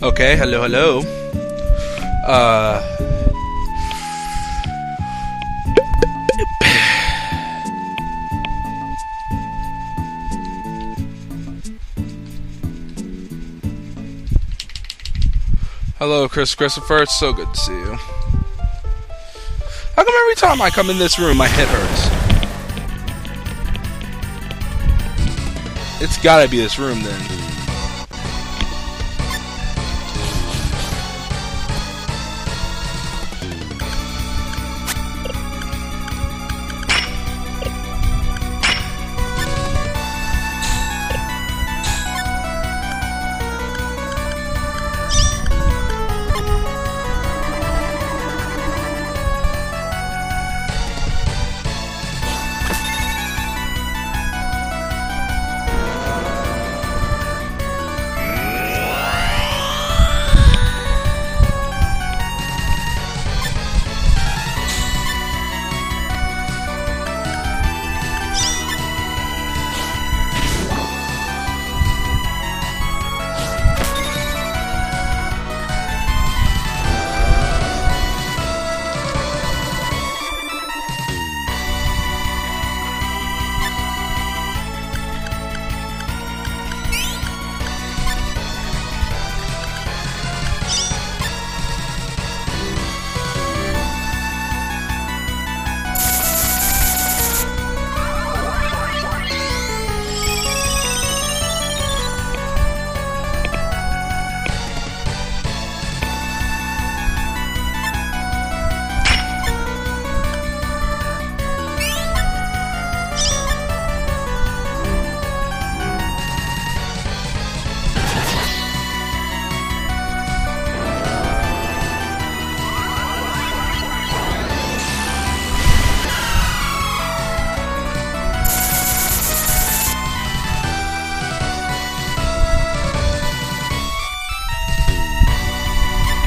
Okay, hello, hello. Hello, Christopher. It's so good to see you. How come every time I come in this room, my head hurts? It's gotta be this room, then.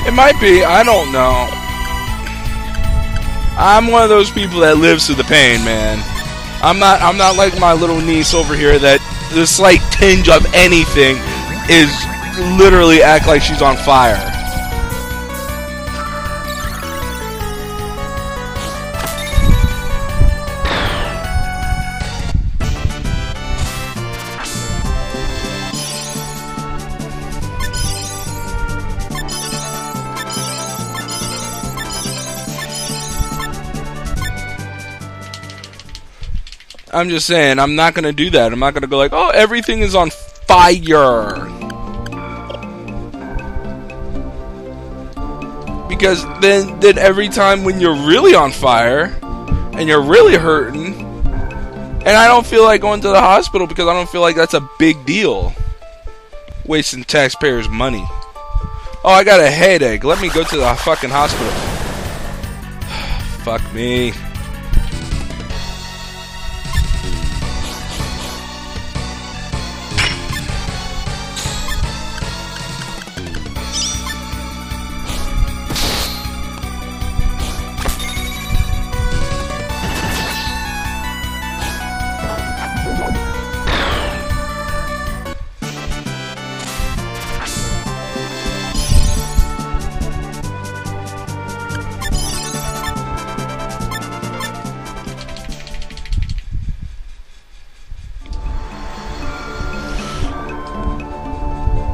It might be, I don't know. I'm one of those people that lives through the pain, man. I'm not like my little niece over here that the slight tinge of anything is literally act like she's on fire. I'm just saying, I'm not going to do that. I'm not going to go like, oh, everything is on fire. Because then every time when you're really on fire, and you're really hurting, and I don't feel like going to the hospital because I don't feel like that's a big deal. Wasting taxpayers' money. Oh, I got a headache. Let me go to the fucking hospital. Fuck me.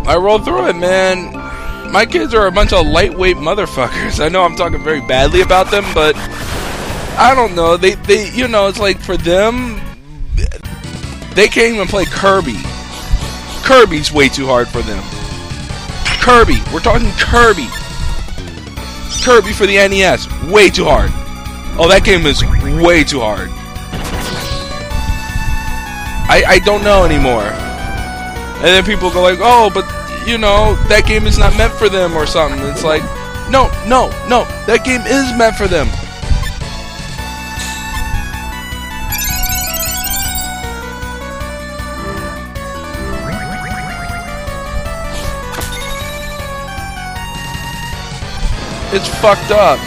I rolled through it, man. My kids are a bunch of lightweight motherfuckers. I know I'm talking very badly about them, but I don't know. They you know, it's like for them, they can't even play Kirby. Kirby's way too hard for them. Kirby. We're talking Kirby. Kirby for the NES. Way too hard. Oh, that game is way too hard. I don't know anymore. And then people go like, oh, but, you know, that game is not meant for them or something. It's like, no, that game is meant for them. It's fucked up.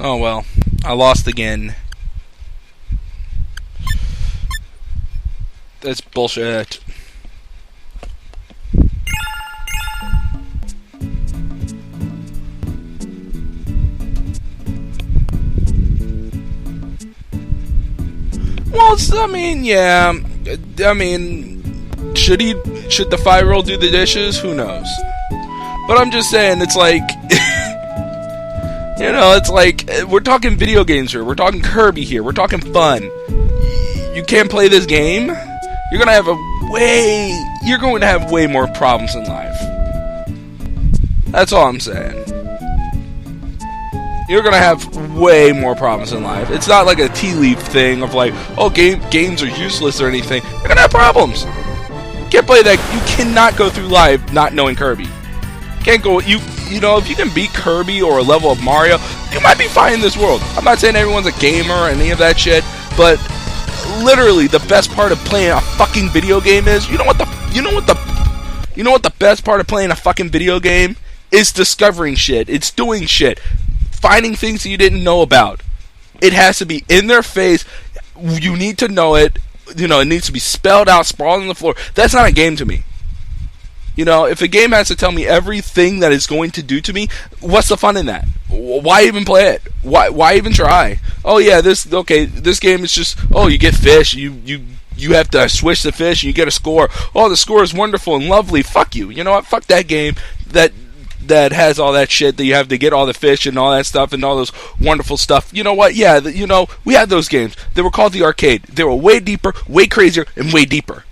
Oh well, I lost again. That's bullshit. Well, I mean, yeah. I mean, should the 5-year-old do the dishes? Who knows? But I'm just saying, it's like, it's like, we're talking video games here. We're talking Kirby here. We're talking fun. You can't play this game? You're going to have way more problems in life. That's all I'm saying. You're going to have way more problems in life. It's not like a tea leaf thing of like, oh, games are useless or anything. You're going to have problems. You can't play that. You cannot go through life not knowing Kirby. Can't go, if you can beat Kirby or a level of Mario, you might be fine in this world. I'm not saying everyone's a gamer or any of that shit, but literally the best part of playing a fucking video game is, you know what the best part of playing a fucking video game is? Discovering shit. It's doing shit. Finding things that you didn't know about. It has to be in their face. You need to know it. It needs to be spelled out, sprawled on the floor. That's not a game to me. If a game has to tell me everything that it's going to do to me, what's the fun in that? Why even play it? Why even try? Oh yeah, this game is just, you get fish, you have to swish the fish and you get a score. Oh, the score is wonderful and lovely. Fuck you. You know what? Fuck that game that has all that shit that you have to get all the fish and all that stuff and all those wonderful stuff. You know what? Yeah, we had those games. They were called the arcade. They were way deeper, way crazier, and way deeper.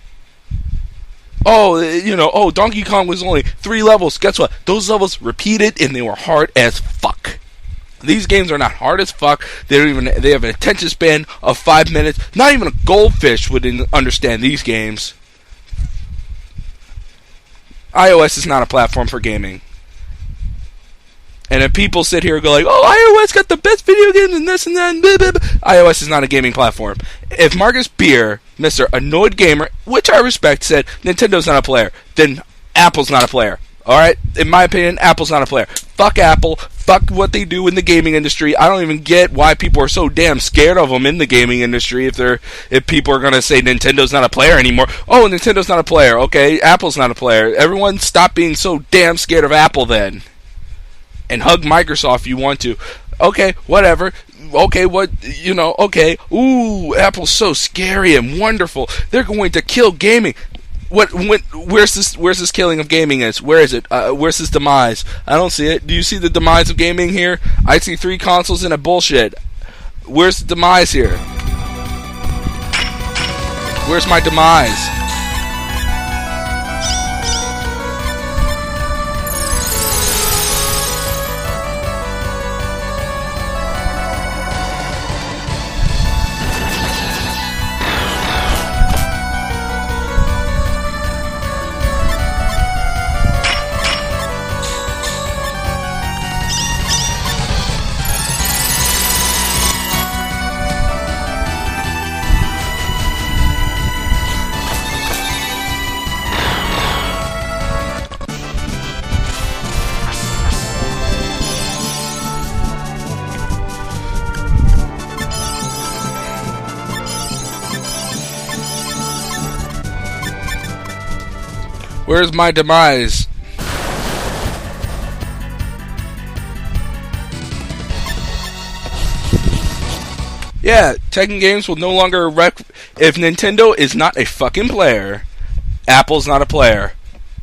Donkey Kong was only 3 levels. Guess what? Those levels repeated and they were hard as fuck. These games are not hard as fuck. They have an attention span of 5 minutes. Not even a goldfish would understand these games. iOS is not a platform for gaming. And if people sit here and go like, oh, iOS got the best video games and this and that, and blah, blah, blah. iOS is not a gaming platform. If Marcus Beer, Mr. Annoyed Gamer, which I respect, said Nintendo's not a player, then Apple's not a player. Alright? In my opinion, Apple's not a player. Fuck Apple. Fuck what they do in the gaming industry. I don't even get why people are so damn scared of them in the gaming industry if people are going to say Nintendo's not a player anymore. Oh, Nintendo's not a player. Okay, Apple's not a player. Everyone stop being so damn scared of Apple then. And hug Microsoft if you want to. Okay, whatever. Okay, okay. Ooh, Apple's so scary and wonderful. They're going to kill gaming. Where's this killing of gaming is? Where is it? Where's this demise? I don't see it. Do you see the demise of gaming here? I see 3 consoles and a bullshit. Where's the demise here? Where's my demise? Where's my demise? Yeah, Tekken games will no longer if Nintendo is not a fucking player, Apple's not a player.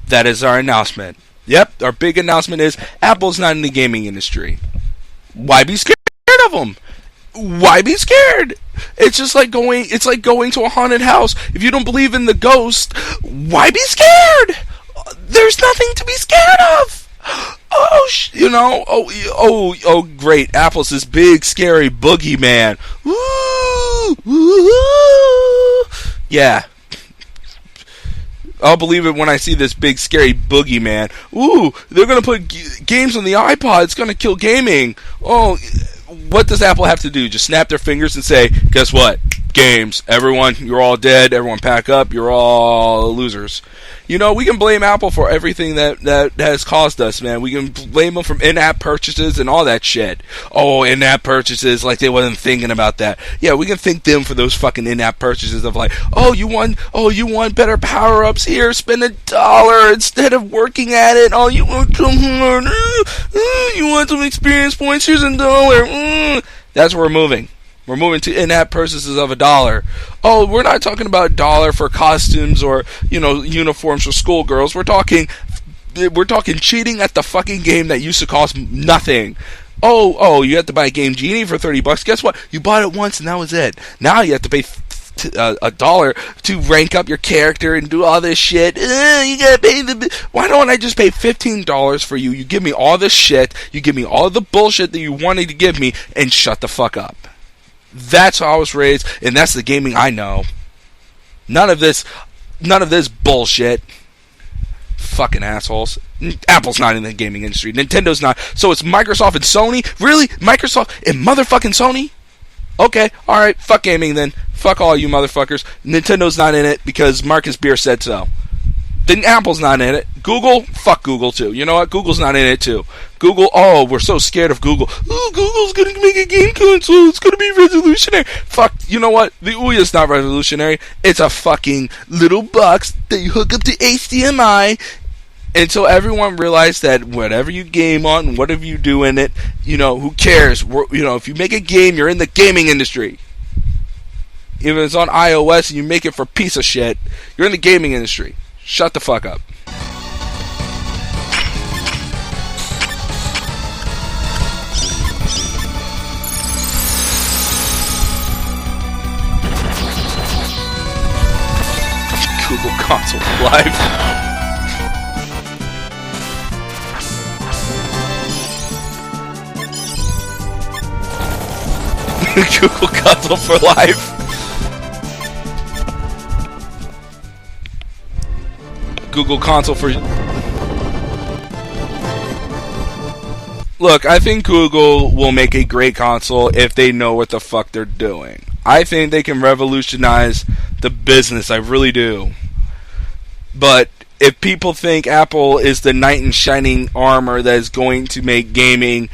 That is our announcement. Yep, our big announcement is Apple's not in the gaming industry. Why be scared of them? Why be scared? It's just like going to a haunted house. If you don't believe in the ghost, why be scared? There's nothing to be scared of. Oh, great. Apple's this big, scary boogeyman. Woo! Yeah. I'll believe it when I see this big, scary boogeyman. Ooh, they're going to put games on the iPod. It's going to kill gaming. Oh, what does Apple have to do? Just snap their fingers and say, guess what? Games. Everyone, you're all dead. Everyone pack up. You're all losers. You know, we can blame Apple for everything that has caused us, man. We can blame them from in-app purchases and all that shit. Oh, in-app purchases, like they wasn't thinking about that. Yeah, we can thank them for those fucking in-app purchases of like, oh, you want better power-ups here, spend $1 instead of working at it. Oh, you want some harder? You want some experience points? Here's $1. That's where we're moving. We're moving to in-app purchases of $1. Oh, we're not talking about $1 for costumes or, you know, uniforms for schoolgirls. We're talking cheating at the fucking game that used to cost nothing. Oh, you have to buy Game Genie for $30. Guess what? You bought it once and that was it. Now you have to pay $1 to rank up your character and do all this shit. You gotta pay Why don't I just pay $15 for you? You give me all this shit. You give me all the bullshit that you wanted to give me and shut the fuck up. That's how I was raised, and that's the gaming I know. None of this bullshit. Fucking assholes. Apple's not in the gaming industry. Nintendo's not. So it's Microsoft and Sony? Really? Microsoft and motherfucking Sony? Okay, alright, fuck gaming then. Fuck all you motherfuckers. Nintendo's not in it because Marcus Beer said so. Then Apple's not in it. Google? Fuck Google too. You know what? Google's not in it too. Google, oh, we're so scared of Google. Oh, Google's gonna make a game console. It's gonna be revolutionary. Fuck, you know what? The Ouya's not revolutionary. It's a fucking little box that you hook up to HDMI. Until everyone realized that whatever you game on, whatever you do in it, you know, who cares? You know, if you make a game, you're in the gaming industry. Even if it's on iOS and you make it for a piece of shit, you're in the gaming industry. Shut the fuck up. Google Console Live. Google Console for Life. Google Console for... Look, I think Google will make a great console if they know what the fuck they're doing. I think they can revolutionize the business, I really do. But if people think Apple is the knight in shining armor that is going to make gaming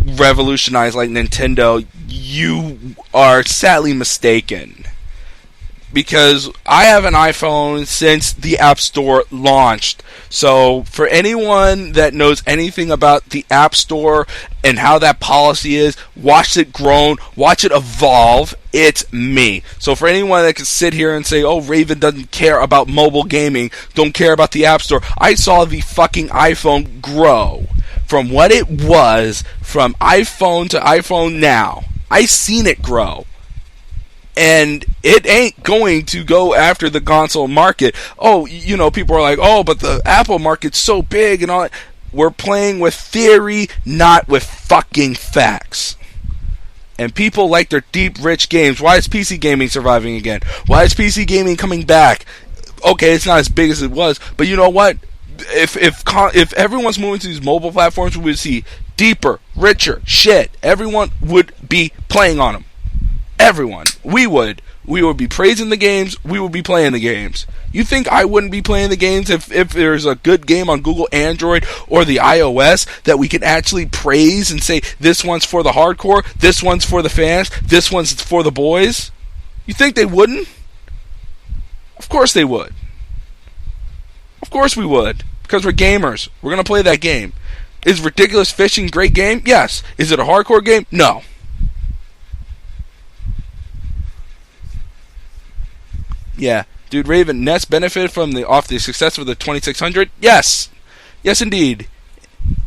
revolutionize like Nintendo, you are sadly mistaken. Because I have an iPhone since the App Store launched. So for anyone that knows anything about the App Store and how that policy is, watch it grow, watch it evolve, it's me. So for anyone that can sit here and say, oh, Raven doesn't care about mobile gaming, don't care about the App Store, I saw the fucking iPhone grow. From what it was, from iPhone to iPhone now. I seen it grow. And it ain't going to go after the console market. Oh, you know, people are like, oh, but the Apple market's so big and all that. We're playing with theory, not with fucking facts. And people like their deep, rich games. Why is PC gaming surviving again? Why is PC gaming coming back? Okay, it's not as big as it was, but you know what? If everyone's moving to these mobile platforms, we would see deeper, richer shit. Everyone would be playing on them. Everyone. We would be praising the games. We would be playing the games. You think I wouldn't be playing the games if there's a good game on Google Android or the iOS that we can actually praise and say, this one's for the hardcore, this one's for the fans, this one's for the boys? You think they wouldn't? Of course they would. Of course we would. Because we're gamers. We're going to play that game. Is Ridiculous Fishing a great game? Yes. Is it a hardcore game? No. Yeah, dude, Raven, Ness benefited off the success of the 2600? Yes. Yes, indeed.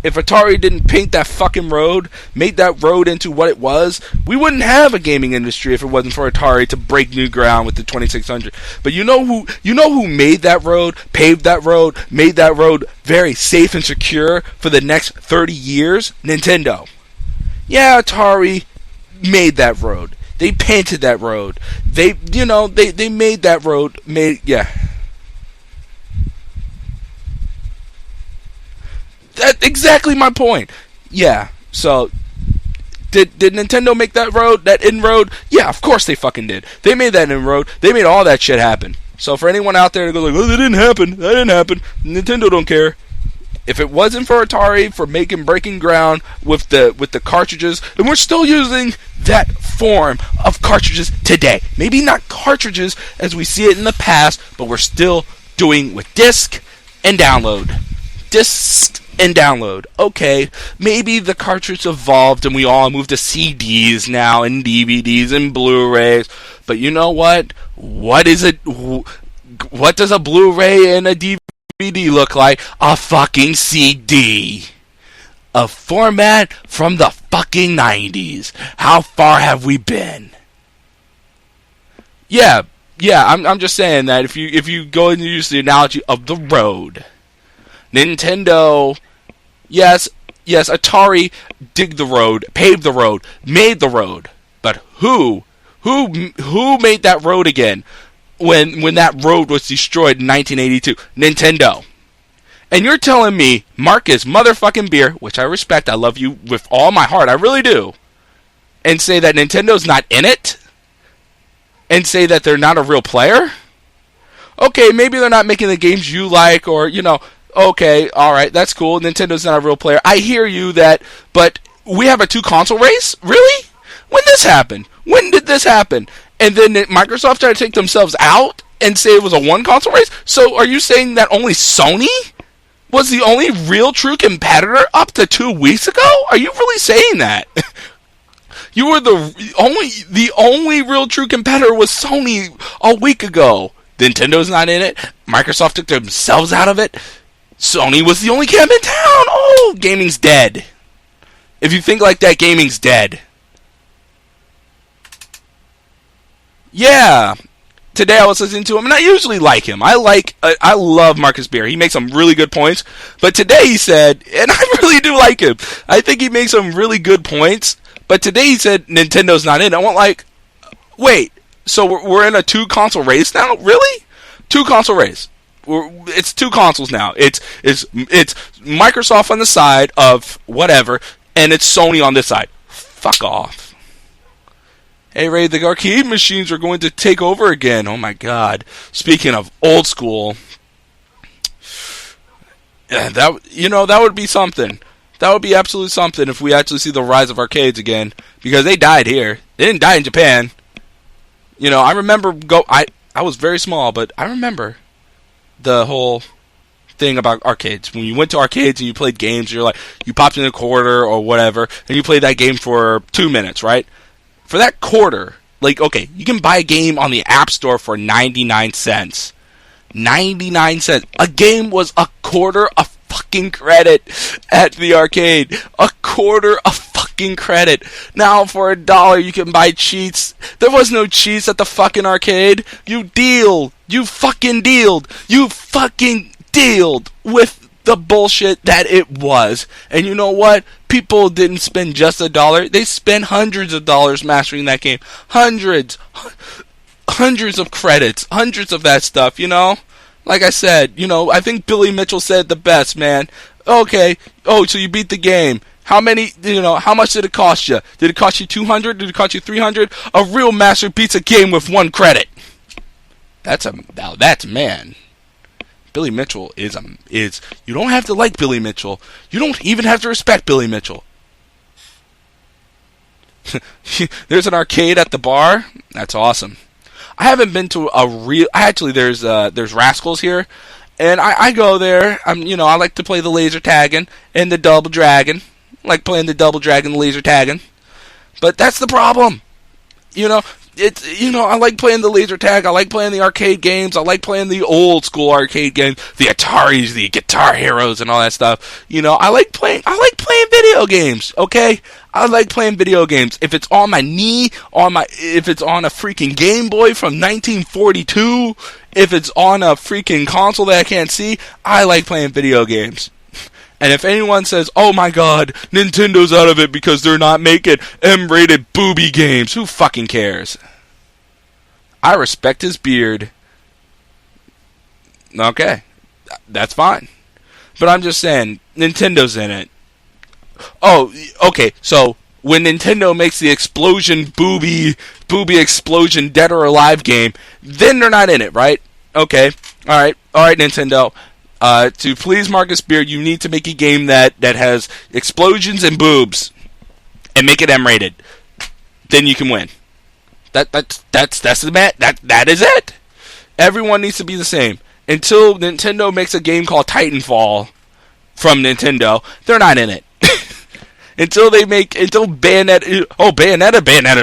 If Atari didn't paint that fucking road, make that road into what it was, we wouldn't have a gaming industry if it wasn't for Atari to break new ground with the 2600. But you know who made that road, paved that road, made that road very safe and secure for the next 30 years? Nintendo. Yeah, Atari made that road. They painted that road. They made that road. Yeah. That's exactly my point. Yeah. So, Did Nintendo make that inroad? Yeah, of course they fucking did. They made that inroad. They made all that shit happen. So for anyone out there to go like, oh, that didn't happen. Nintendo don't care. If it wasn't for Atari for breaking ground with the cartridges, and we're still using that form of cartridges today. Maybe not cartridges as we see it in the past, but we're still doing with disc and download. Disc and download. Okay, maybe the cartridge evolved and we all moved to CDs now and DVDs and Blu-rays. But you know what? What does a Blu-ray and a DVD look like? A fucking CD. A format from the fucking 90s. How far have we been? Yeah, I'm just saying that if you go and use the analogy of the road, Nintendo, yes, Atari digged the road, paved the road, made the road, but who made that road again? When that road was destroyed in 1982, Nintendo. And you're telling me Marcus motherfucking Beer, which I respect, I love you with all my heart, I really do, and say that Nintendo's not in it? And say that they're not a real player? Okay, maybe they're not making the games you like, or, okay, alright, that's cool, Nintendo's not a real player. I hear you that, but we have a 2-console race? Really? When this happened? When did this happen? And then Microsoft tried to take themselves out and say it was a 1-console race? So are you saying that only Sony was the only real true competitor up to 2 weeks ago? Are you really saying that? You were the only real true competitor was Sony a week ago. Nintendo's not in it. Microsoft took themselves out of it. Sony was the only camp in town. Oh, gaming's dead. If you think like that, gaming's dead. Yeah. Today I was listening to him, and I usually like him. I love Marcus Beer. He makes some really good points. But today he said, and I really do like him, I think he makes some really good points. But today he said Nintendo's not in. I went like, wait, so we're in a 2-console race now? Really? 2-console race. It's 2 consoles now. It's Microsoft on the side of whatever, and it's Sony on this side. Fuck off. Hey Ray, the arcade machines are going to take over again. Oh my god. Speaking of old school, that would be something. That would be absolutely something if we actually see the rise of arcades again, because they died here. They didn't die in Japan. I remember I was very small, but I remember the whole thing about arcades. When you went to arcades and you played games, you popped in a quarter or whatever, and you played that game for 2 minutes, right? For that quarter, okay, you can buy a game on the App Store for 99 cents. 99 cents. A game was a quarter of fucking credit at the arcade. A quarter of fucking credit. Now for $1 you can buy cheats. There was no cheats at the fucking arcade. You dealed. You fucking dealed. You fucking dealed with the bullshit that it was. And you know what? People didn't spend just $1. They spent hundreds of dollars mastering that game. Hundreds of credits. Hundreds of that stuff, Like I said, I think Billy Mitchell said the best, man. Okay. Oh, so you beat the game. How much did it cost you? Did it cost you $200? Did it cost you $300? A real master beats a game with 1 credit. That's man. Billy Mitchell is you don't have to like Billy Mitchell. You don't even have to respect Billy Mitchell. There's an arcade at the bar. That's awesome. I haven't been to there's Rascals here, and I go there. I like to play the laser tagging and the double dragon. I like playing the double dragon, the laser tagging. But that's the problem. I like playing the laser tag. I like playing the arcade games. I like playing the old school arcade games, the Ataris, the Guitar Heroes, and all that stuff. I like playing video games. Okay, I like playing video games. If it's on my knee, if it's on a freaking Game Boy from 1942, if it's on a freaking console that I can't see, I like playing video games. And if anyone says, oh my god, Nintendo's out of it because they're not making M-rated booby games, who fucking cares? I respect his beard. Okay, that's fine. But I'm just saying, Nintendo's in it. Oh, okay, so when Nintendo makes the explosion booby explosion Dead or Alive game, then they're not in it, right? Okay, all right, Nintendo. To please Marcus Beard, you need to make a game that has explosions and boobs, and make it M-rated. Then you can win. That's the bet. That is it. Everyone needs to be the same. Until Nintendo makes a game called Titanfall from Nintendo, they're not in it. until Bayonetta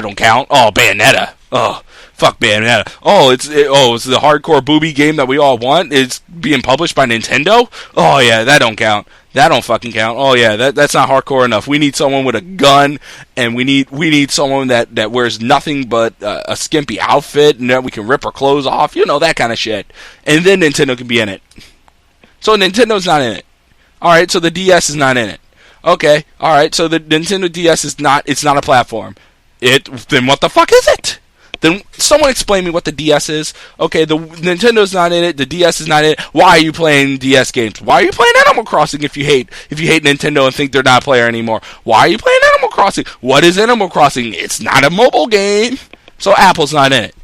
don't count. Oh, Bayonetta. Oh, fuck Bayonetta. It's the hardcore booby game that we all want. It's being published by Nintendo. Oh yeah, that don't count. That don't fucking count. Oh yeah, that's not hardcore enough. We need someone with a gun, and we need someone that wears nothing but a skimpy outfit, and that we can rip our clothes off. You know, that kind of shit. And then Nintendo can be in it. So Nintendo's not in it. All right, so the DS is not in it. Okay, all right, so the Nintendo DS is not. It's not a platform. Then what the fuck is it? Then someone explain me what the DS is. Okay, the Nintendo's not in it. The DS is not in it. Why are you playing DS games? Why are you playing Animal Crossing if you hate Nintendo and think they're not a player anymore? Why are you playing Animal Crossing? What is Animal Crossing? It's not a mobile game. So Apple's not in it.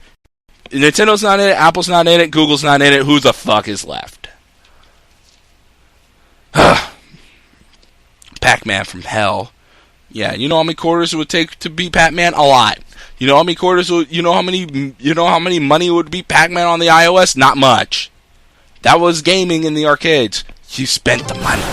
Nintendo's not in it. Apple's not in it. Google's not in it. Who the fuck is left? Pac-Man from hell. Yeah, you know how many quarters it would take to beat Pac-Man? A lot. You know how many how many money would beat Pac-Man on the iOS? Not much. That was gaming in the arcades. You spent the money.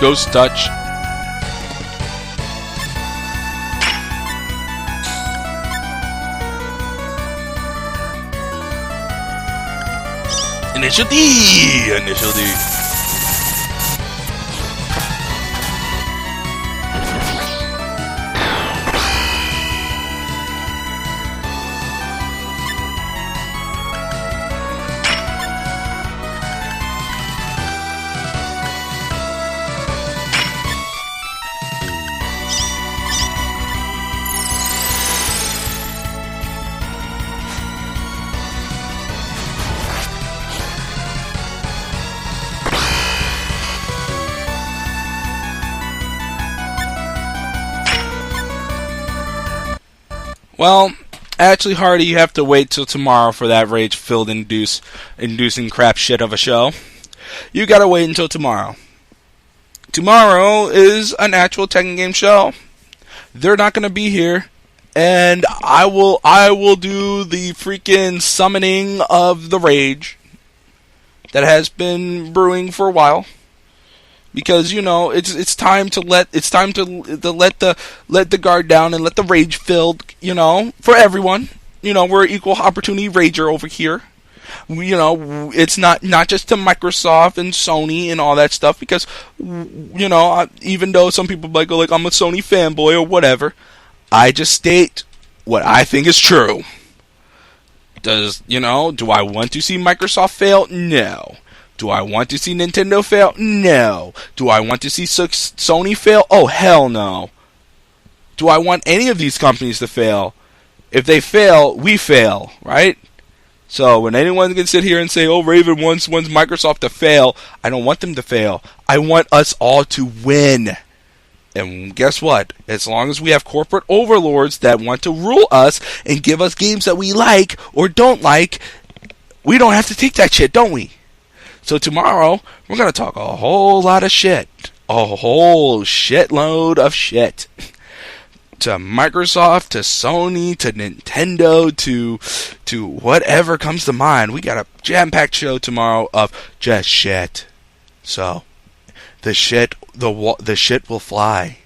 Ghost Touch. Initial D. Well, actually, Hardy, you have to wait till tomorrow for that rage-filled inducing crap shit of a show. You gotta wait until tomorrow. Tomorrow is an actual Tekken game show. They're not gonna be here, and I will do the freaking summoning of the rage that has been brewing for a while. Because it's time to let the guard down and let the rage filled for everyone. We're an equal opportunity rager over here. It's not just to Microsoft and Sony and all that stuff, because even though some people might go like, I'm a Sony fanboy or whatever, I just state what I think is true. Do I want to see Microsoft fail? No. Do I want to see Nintendo fail? No. Do I want to see Sony fail? Oh, hell no. Do I want any of these companies to fail? If they fail, we fail, right? So when anyone can sit here and say, oh, Raven wants Microsoft to fail, I don't want them to fail. I want us all to win. And guess what? As long as we have corporate overlords that want to rule us and give us games that we like or don't like, we don't have to take that shit, don't we? So tomorrow, we're going to talk a whole lot of shit. a whole shitload of shit. To Microsoft, to Sony, to Nintendo, to whatever comes to mind. We got a jam-packed show tomorrow of just shit. So, the shit will fly.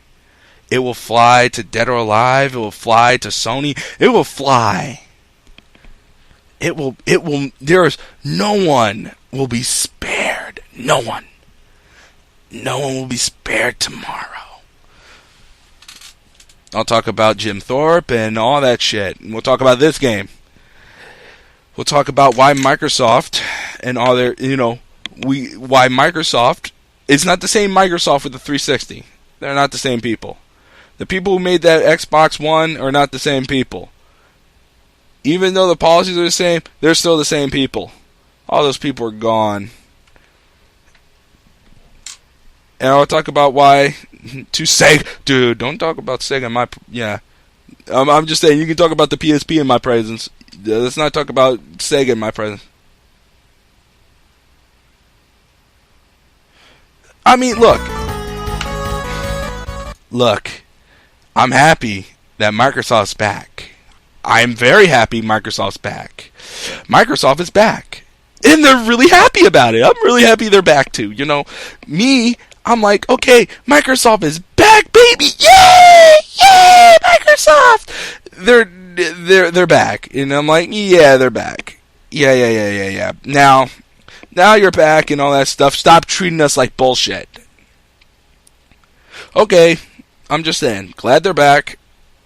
It will fly to Dead or Alive. It will fly to Sony. It will fly. No one will be spared. No one will be spared tomorrow. I'll talk about Jim Thorpe and all that shit. And we'll talk about this game. We'll talk about why Microsoft and all their, why Microsoft is not the same Microsoft with the 360. They're not the same people. The people who made that Xbox One are not the same people. Even though the policies are the same, they're still the same people. All those people are gone. And I'll talk about why to Sega. Dude, don't talk about Sega in my... Yeah. I'm just saying, you can talk about the PSP in my presence. Let's not talk about Sega in my presence. I mean, look. I'm happy that Microsoft's back. I'm very happy Microsoft's back. Microsoft is back. And they're really happy about it. I'm really happy they're back too. Me, I'm like, okay, Microsoft is back, baby. Yay! Yay, Microsoft! They're back. And I'm like, yeah, they're back. Yeah. Now you're back and all that stuff. Stop treating us like bullshit. Okay, I'm just saying, glad they're back.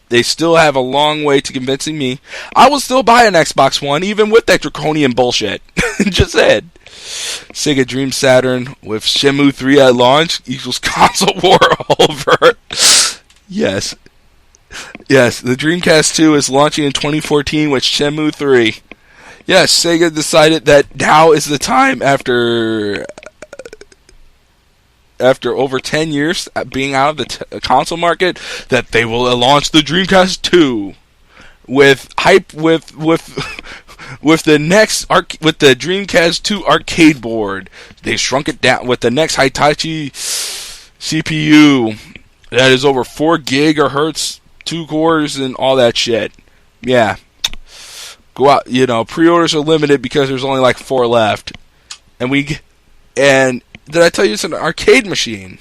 They still have a long way to convincing me. I will still buy an Xbox One, even with that draconian bullshit. Just said. Sega Dream Saturn with Shenmue 3 at launch equals console war over. Yes, the Dreamcast 2 is launching in 2014 with Shenmue 3. Yes, Sega decided that now is the time after over 10 years being out of the console market, that they will launch the Dreamcast 2 with hype with the Dreamcast 2 arcade board. They shrunk it down with the next Hitachi CPU that is over 4 gigahertz, 2 cores, and all that shit. Yeah. Go out, pre-orders are limited because there's only like 4 left. And did I tell you it's an arcade machine?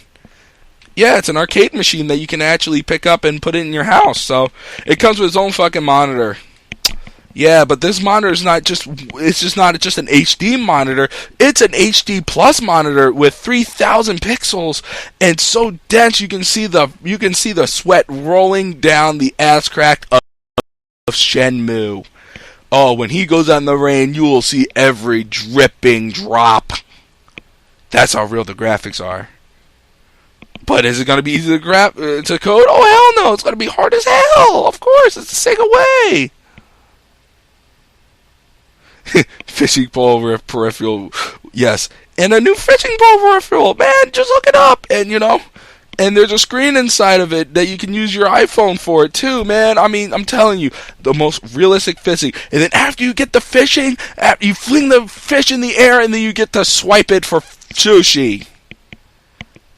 Yeah, it's an arcade machine that you can actually pick up and put in your house. So it comes with its own fucking monitor. Yeah, but this monitor is not just an HD monitor. It's an HD plus monitor with 3,000 pixels and so dense you can see the sweat rolling down the ass crack of Shenmue. Oh, when he goes out in the rain, you will see every dripping drop. That's how real the graphics are. But is it going to be easy to code? Oh, hell no. It's going to be hard as hell. Of course. It's the Sega way. Fishing pole over a peripheral. Yes. And a new fishing pole peripheral. Man, just look it up. And, and there's a screen inside of it that you can use your iPhone for it too, man. I mean, I'm telling you, the most realistic fishing. And then after you get the fishing, you fling the fish in the air and then you get to swipe it for sushi.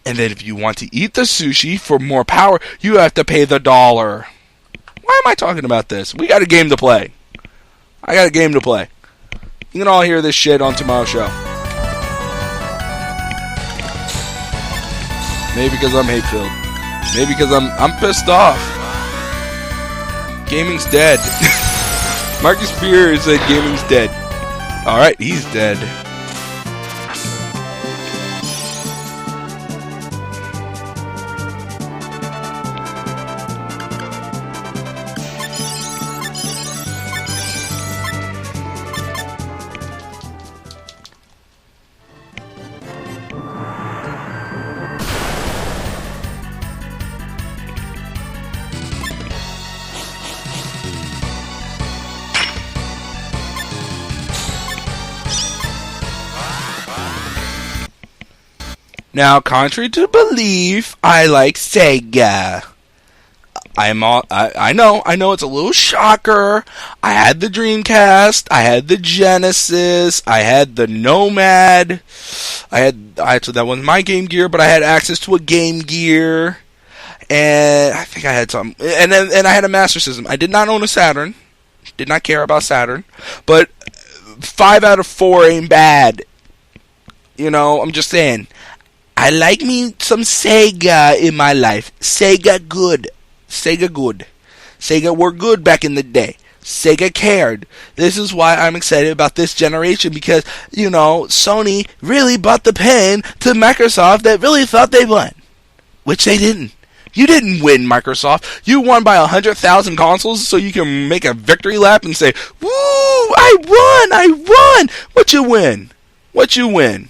And then if you want to eat the sushi for more power, you have to pay the $1. Why am I talking about this? We got a game to play. I got a game to play. You can all hear this shit on tomorrow's show. Maybe because I'm hate-filled. Maybe because I'm pissed off. Gaming's dead. Marcus Beer said gaming's dead. Alright, he's dead. Now, contrary to belief, I like Sega. I know it's a little shocker. I had the Dreamcast, I had the Genesis, I had the Nomad, so that wasn't my Game Gear, but I had access to a Game Gear, and I think I had some, and I had a Master System. I did not own a Saturn, did not care about Saturn, but 5 out of 4 ain't bad. You know, I'm just saying, I like me some Sega in my life. Sega good. Sega were good back in the day. Sega cared. This is why I'm excited about this generation, because, you know, Sony really bought the pen to Microsoft that really thought they won. Which they didn't. You didn't win, Microsoft. You won by 100,000 consoles so you can make a victory lap and say, woo, I won. What you win?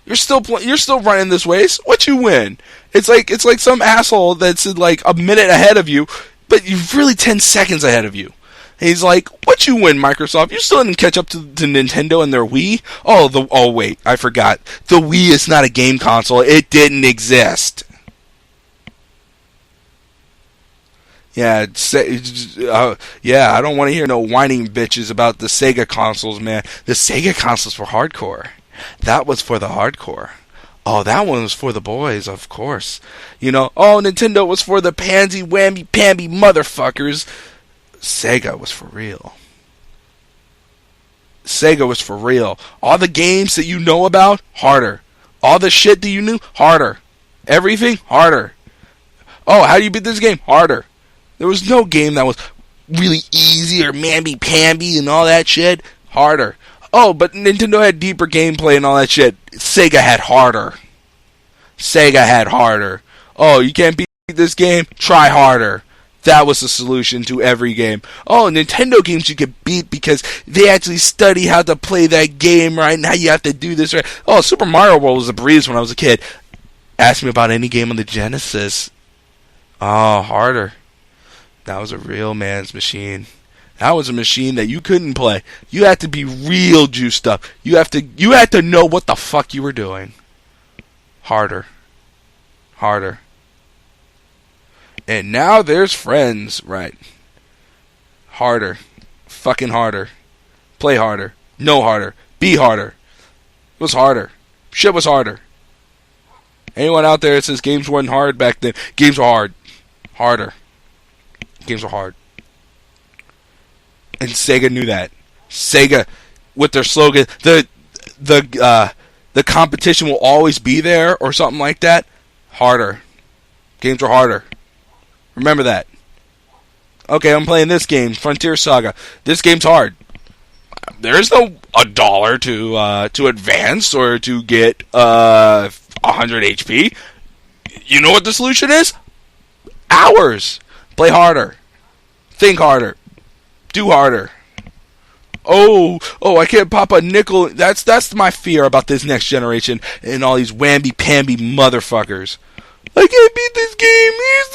You're still running this race. What you win? It's like some asshole that's like a minute ahead of you, but you're really 10 seconds ahead of you. And he's like, what you win, Microsoft? You still didn't catch up to Nintendo and their Wii? Oh wait, I forgot. The Wii is not a game console. It didn't exist. Yeah, I don't want to hear no whining bitches about the Sega consoles, man. The Sega consoles were hardcore. That was for the hardcore. Oh, that one was for the boys, of course. You know, Nintendo was for the pansy, whammy, pamby motherfuckers. Sega was for real. All the games that you know about, harder. All the shit that you knew, harder. Everything, harder. Oh, how do you beat this game? Harder. There was no game that was really easy or mamby-pamby and all that shit. Harder. Oh, but Nintendo had deeper gameplay and all that shit. Sega had harder. Oh, you can't beat this game? Try harder. That was the solution to every game. Oh, Nintendo games you could beat because they actually study how to play that game right and how you have to do this right. Oh, Super Mario World was a breeze when I was a kid. Ask me about any game on the Genesis. Oh, harder. That was a real man's machine. That was a machine that you couldn't play. You had to be real juiced up. You had to know what the fuck you were doing. Harder. And now there's friends, right? Harder. Fucking harder. Play harder. Know harder. Be harder. It was harder. Shit was harder. Anyone out there that says games weren't hard back then, games were hard. Harder. Games were hard. And Sega knew that. Sega, with their slogan, the competition will always be there, or something like that. Harder. Games were harder. Remember that. Okay, I'm playing this game, Frontier Saga. This game's hard. There's no $1 to advance or to get 100 HP. You know what the solution is? Hours. Play harder. Think harder. Do harder. Oh, I can't pop a nickel. That's my fear about this next generation and all these whamby-pamby motherfuckers. I can't beat this game. Here's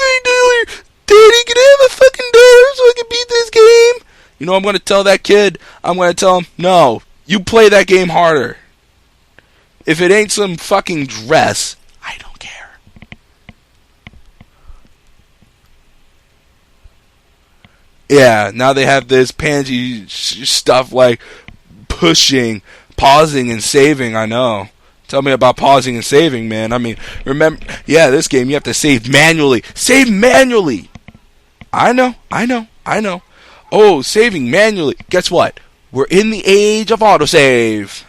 $3. Daddy, can I have a fucking dollar so I can beat this game? You know what I'm going to tell that kid? I'm going to tell him, no, you play that game harder. If it ain't some fucking dress, I don't care. Yeah, now they have this pansy stuff like pushing, pausing, and saving, I know. Tell me about pausing and saving, man. I mean, remember, yeah, this game you have to save manually. Save manually! I know. Oh, saving manually. Guess what? We're in the age of autosave.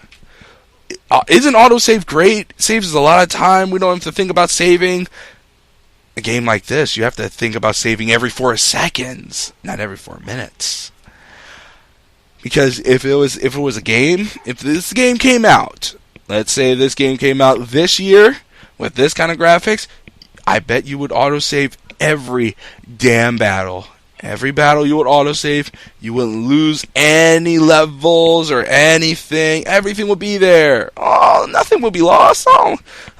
Isn't autosave great? Saves us a lot of time. We don't have to think about saving. A game like this, you have to think about saving every 4 seconds, not every 4 minutes. Because if this game came out, let's say this game came out this year with this kind of graphics, I bet you would autosave every damn battle. Every battle you would autosave. You wouldn't lose any levels or anything. Everything would be there. Oh, nothing would be lost.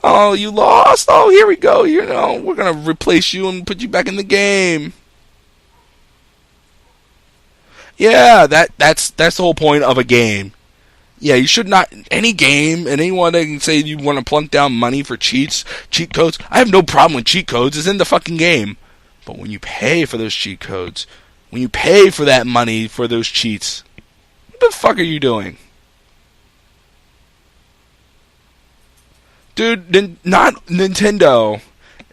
Oh, you lost. Oh, here we go. You know, we're gonna replace you and put you back in the game. Yeah, that's the whole point of a game. Yeah, you should not, any game, and anyone that can say you want to plunk down money for cheat codes, I have no problem with cheat codes. It's in the fucking game. But when you pay for those cheat codes, when you pay for that money for those cheats, what the fuck are you doing? Dude, not Nintendo.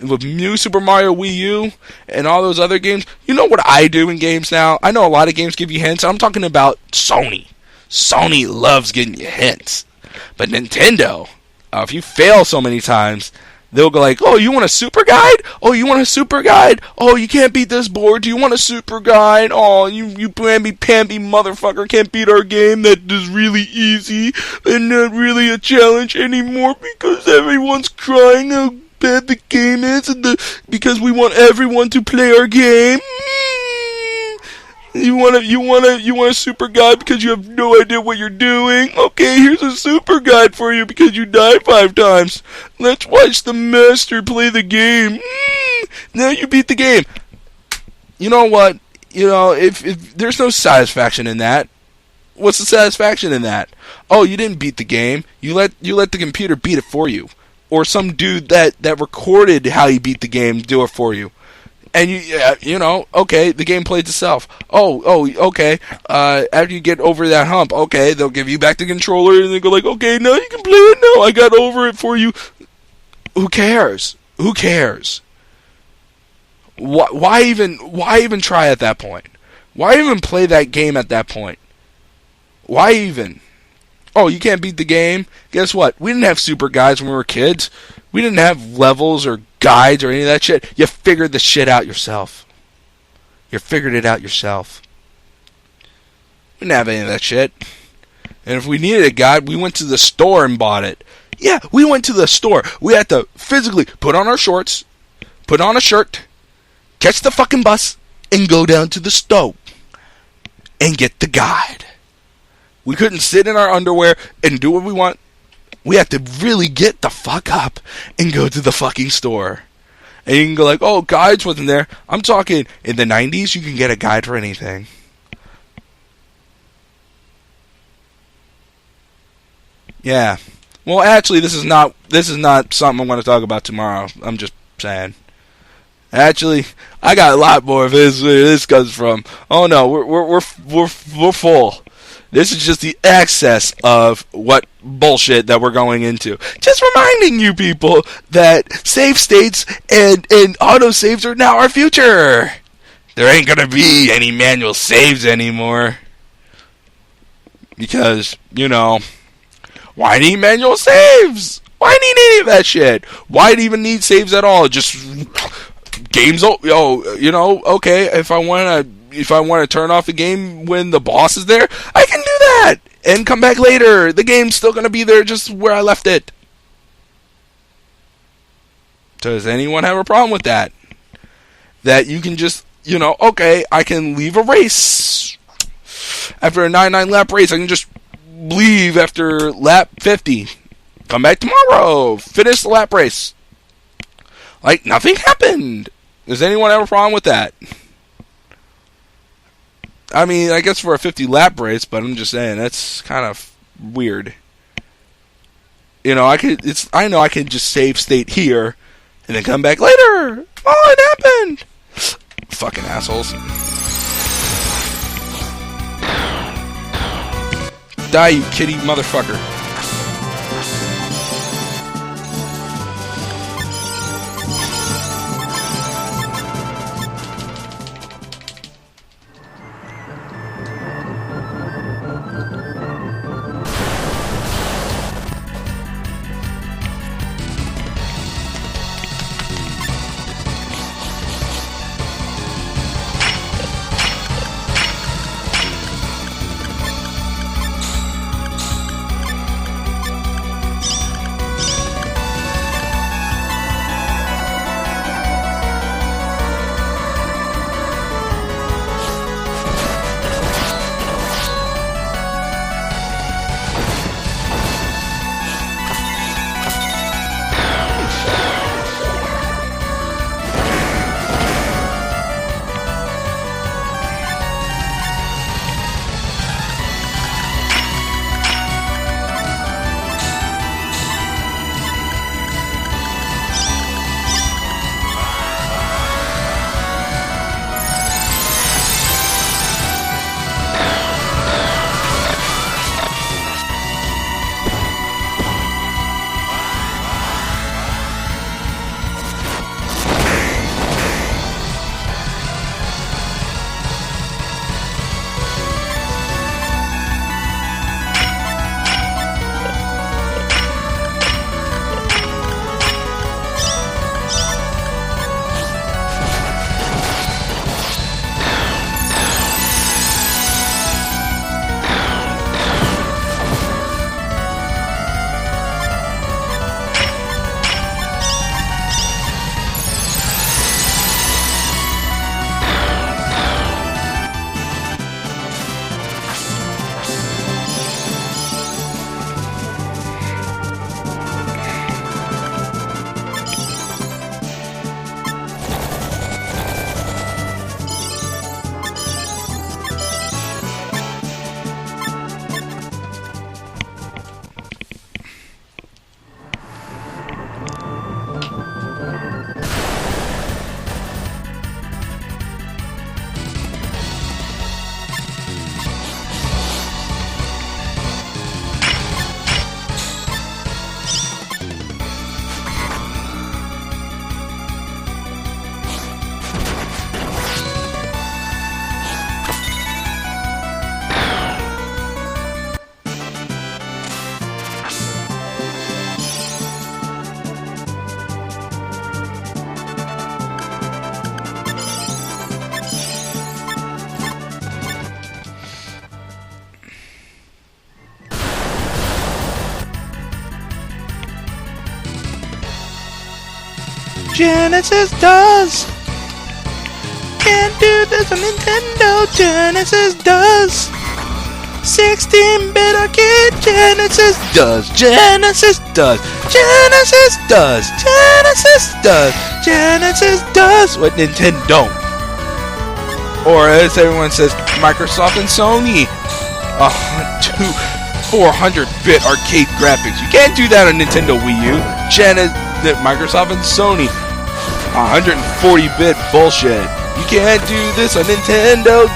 With New Super Mario Wii U and all those other games, you know what I do in games now? I know a lot of games give you hints. I'm talking about Sony. Sony loves getting you hints. But Nintendo, if you fail so many times, they'll go like, oh, you want a super guide? Oh, you want a super guide? Oh, you can't beat this board. Do you want a super guide? Oh, you pamby motherfucker can't beat our game that is really easy and not really a challenge anymore because everyone's crying how bad the game is and because we want everyone to play our game. You want a super guide because you have no idea what you're doing? Okay, here's a super guide for you because you died 5 times. Let's watch the master play the game. Now you beat the game. You know what? You know, if there's no satisfaction in that, what's the satisfaction in that? Oh, you didn't beat the game. You let the computer beat it for you. Or some dude that recorded how you beat the game do it for you. And you know, okay, the game plays itself. Oh, okay. After you get over that hump, okay, they'll give you back the controller and they go like, okay, now you can play it now. I got over it for you. Who cares? Who cares? Why even try at that point? Why even play that game at that point? Why even? Oh, you can't beat the game? Guess what? We didn't have super guides when we were kids. We didn't have levels or guides or any of that shit. You figured the shit out yourself. You figured it out yourself. We didn't have any of that shit. And if we needed a guide, we went to the store and bought it. Yeah, we went to the store. We had to physically put on our shorts, put on a shirt, catch the fucking bus, and go down to the store and get the guide. We couldn't sit in our underwear and do what we want. We had to really get the fuck up and go to the fucking store. And you can go like, oh, guides wasn't there. I'm talking in the 90s, you can get a guide for anything. Yeah. Well, actually, this is not something I'm going to talk about tomorrow. I'm just saying. Actually, I got a lot more of this. Where this comes from. Oh no, we're full. This is just the excess of what bullshit that we're going into. Just reminding you people that save states and autosaves are now our future. There ain't gonna be any manual saves anymore. Because, you know, why need manual saves? Why need any of that shit? Why even need saves at all? Just games, you know, okay, if I want to turn off the game when the boss is there, I can do that and come back later. The game's still going to be there just where I left it. Does anyone have a problem with that? That you can just, you know, okay, I can leave a race. After a 99 lap race, I can just leave after lap 50. Come back tomorrow. Finish the lap race. Like nothing happened. Does anyone have a problem with that? I mean, I guess for a 50 lap race, but I'm just saying that's kind of weird. You know, I know I can just save state here and then come back later. Oh, it happened. Fucking assholes. Die, you kitty motherfucker. Genesis does. Can't do this on Nintendo. Genesis does. 16-bit arcade. Genesis does. Genesis does. Genesis does. Genesis does. Genesis does what Nintendo don't. Or as everyone says, Microsoft and Sony. 400-bit arcade graphics. You can't do that on Nintendo Wii U. Microsoft and Sony. 140-bit bullshit. You can't do this on Nintendo.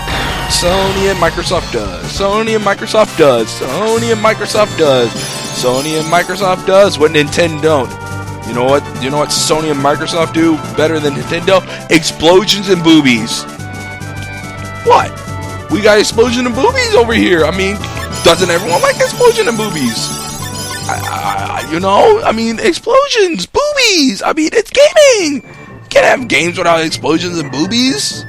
Sony and Microsoft does. Sony and Microsoft does. Sony and Microsoft does. Sony and Microsoft does what Nintendo don't. You know what? You know what Sony and Microsoft do better than Nintendo? Explosions and boobies. What? We got explosion and boobies over here. I mean, doesn't everyone like explosion and boobies? Explosions, boobies. I mean, it's gaming. You can't have games without explosions and boobies.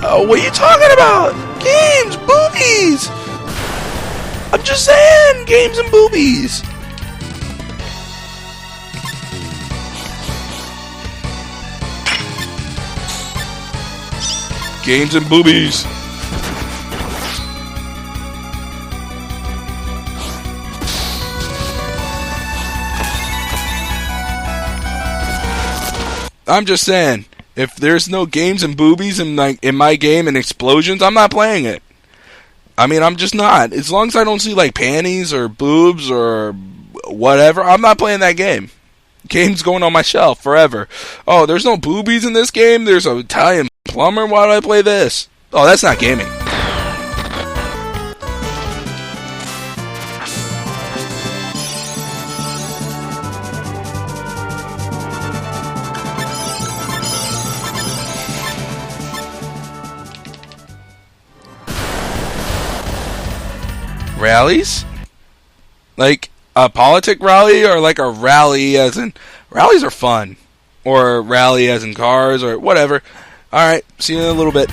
What are you talking about? Games, boobies. I'm just saying, games and boobies. Games and boobies. I'm just saying, if there's no games and boobies in my game and explosions, I'm not playing it. I mean, I'm just not. As long as I don't see like panties or boobs or whatever, I'm not playing that game. Game's going on my shelf forever. Oh, there's no boobies in this game? There's an Italian plumber? Why do I play this? Oh, that's not gaming. Rallies? Like a politic rally or like a rally as in... Rallies are fun. Or rally as in cars or whatever. Alright, see you in a little bit.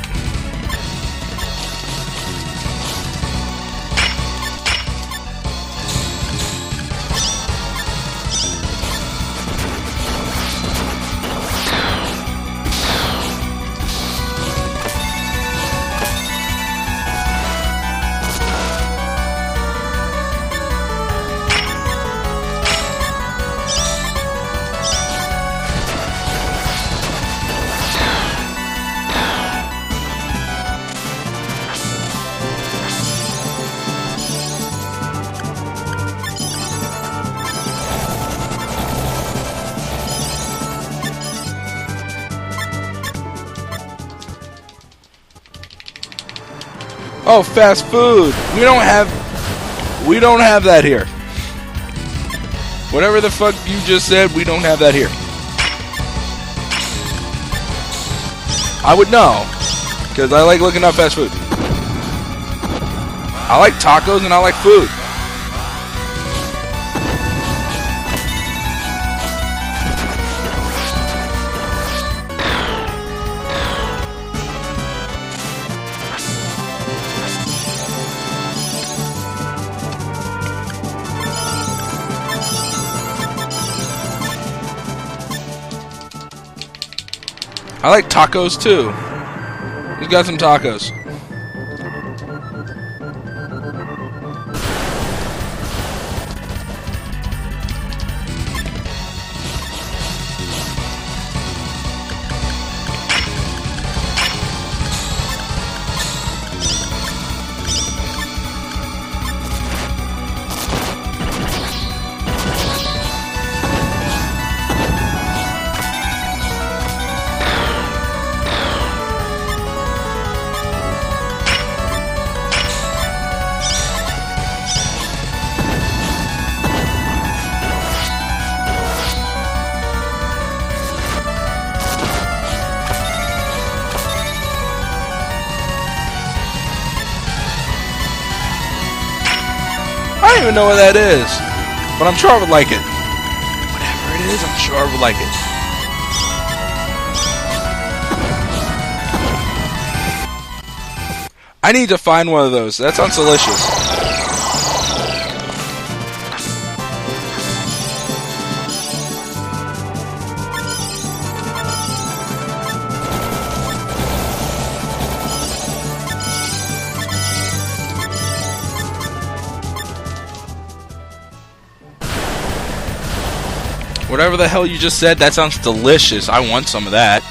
Oh, fast food. We don't have that here. Whatever the fuck you just said, we don't have that here. I would know, because I like looking up fast food. I like tacos and I like food. I like tacos too. Who's got some tacos? I don't even know what that is, but I'm sure I would like it. Whatever it is, I'm sure I would like it. I need to find one of those. That sounds delicious. Whatever the hell you just said, that sounds delicious. I want some of that.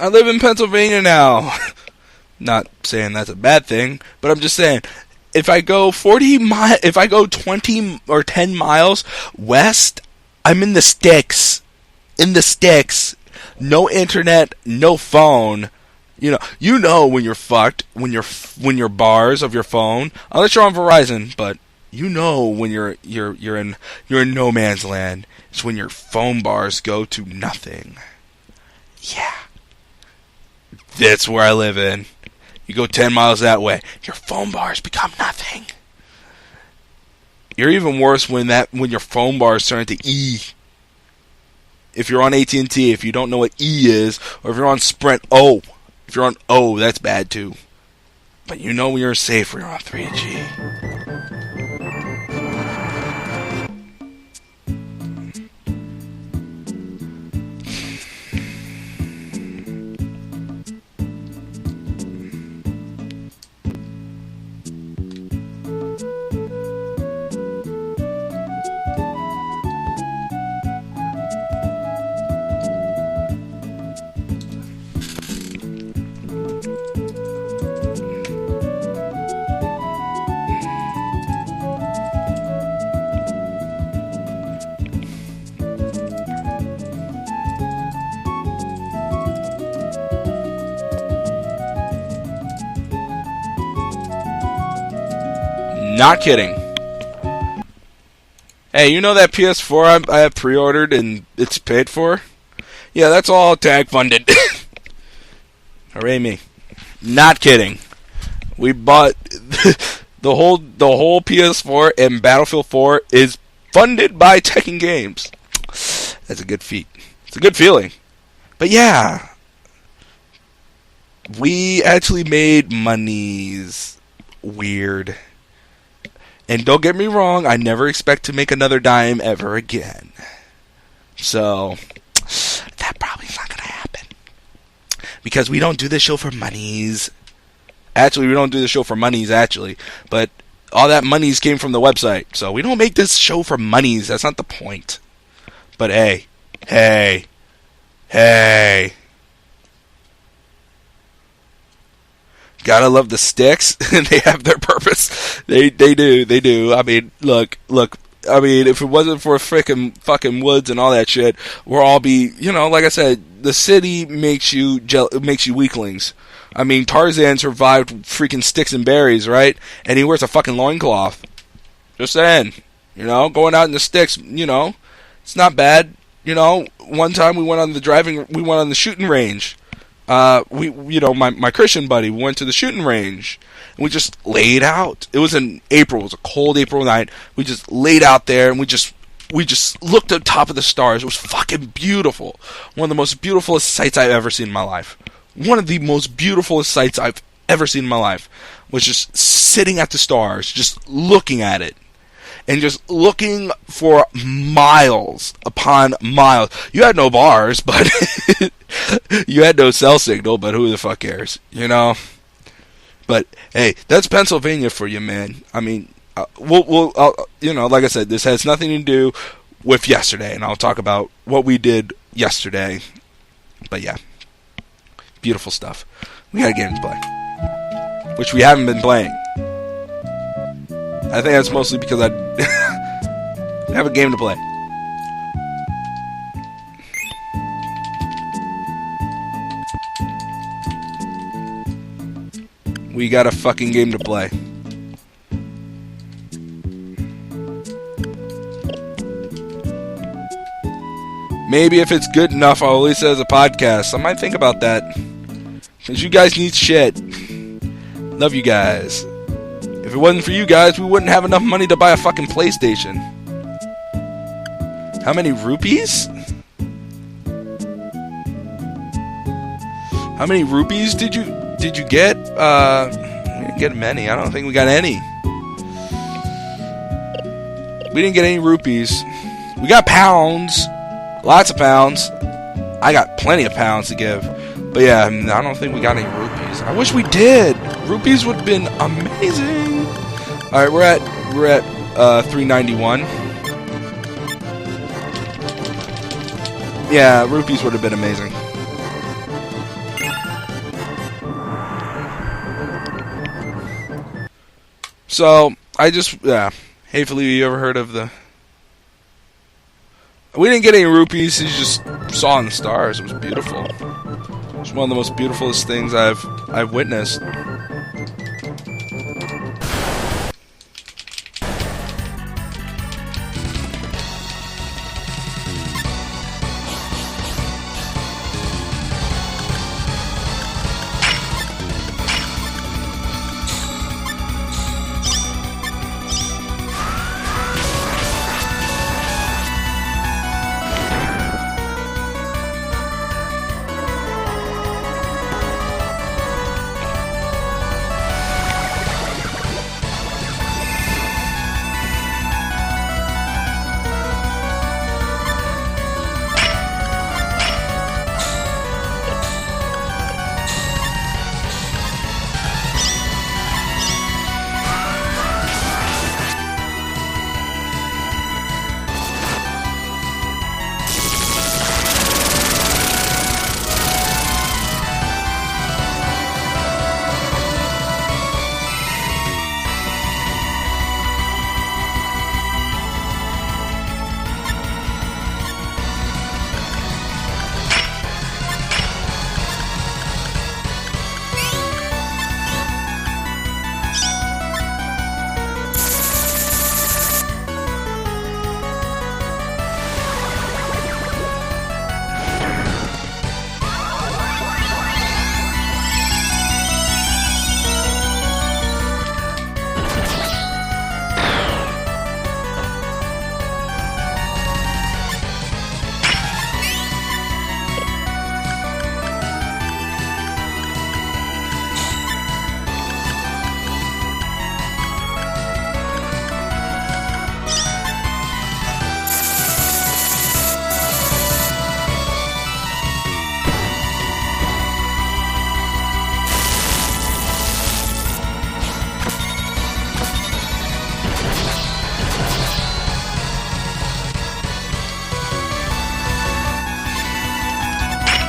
I live in Pennsylvania now. Not saying that's a bad thing, but I'm just saying, if I go 20 or 10 miles west, I'm in the sticks. In the sticks. No internet, no phone. You know when you're fucked, when your bars of your phone, unless you're on Verizon, but you know when you're in no man's land. It's when your phone bars go to nothing. Yeah. That's where I live in. You go 10 miles that way, your phone bars become nothing. You're even worse when your phone bars turn to E. If you're on AT&T, if you don't know what E is, or if you're on Sprint, O. If you're on O, that's bad too. But you know when you're safe when you're on 3G. Not kidding. Hey, you know that PS4 I have pre-ordered and it's paid for? Yeah, that's all tag funded. Hooray me. Not kidding. We bought the whole PS4 and Battlefield 4 is funded by Tekken Games. That's a good feat. It's a good feeling. But yeah, we actually made monies. Weird. And don't get me wrong, I never expect to make another dime ever again. So, that probably is not going to happen. Because we don't do this show for monies. Actually, we don't do the show for monies, actually. But all that monies came from the website. So, we don't make this show for monies. That's not the point. But hey. Gotta love the sticks. They have their purpose. They do. I mean, look. I mean, if it wasn't for frickin' fucking woods and all that shit, we'll all be, like I said, the city makes you weaklings. I mean, Tarzan survived freaking sticks and berries, right? And he wears a fucking loincloth. Just saying. Going out in the sticks, it's not bad. One time we went on the shooting range. My Christian buddy, we went to the shooting range, and we just laid out. It was in April. It was a cold April night. We just laid out there, and we just looked at the top of the stars. It was fucking beautiful. One of the most beautiful sights I've ever seen in my life. One of the most beautiful sights I've ever seen in my life was just sitting at the stars, just looking at it. And just looking for miles upon miles. You had no bars, but you had no cell signal, but who the fuck cares, But, hey, that's Pennsylvania for you, man. I mean, we'll like I said, this has nothing to do with yesterday, and I'll talk about what we did yesterday. But, yeah, beautiful stuff. We got a game to play, which we haven't been playing. I think that's mostly because I have a game to play. we got a fucking game to play. Maybe if it's good enough, I'll release it as a podcast. I might think about that. Because you guys need shit. Love you guys. If it wasn't for you guys, we wouldn't have enough money to buy a fucking PlayStation. How many rupees? How many rupees did you get? We didn't get many. I don't think we got any. We didn't get any rupees. We got pounds. Lots of pounds. I got plenty of pounds to give. But yeah, I don't think we got any rupees. I wish we did. Rupees would have been amazing. Alright, we're at 391. Yeah, rupees would have been amazing. So, hey Felipe, you ever heard of the... We didn't get any rupees, you just saw in the stars. It was beautiful. It's one of the most beautifulest things I've witnessed.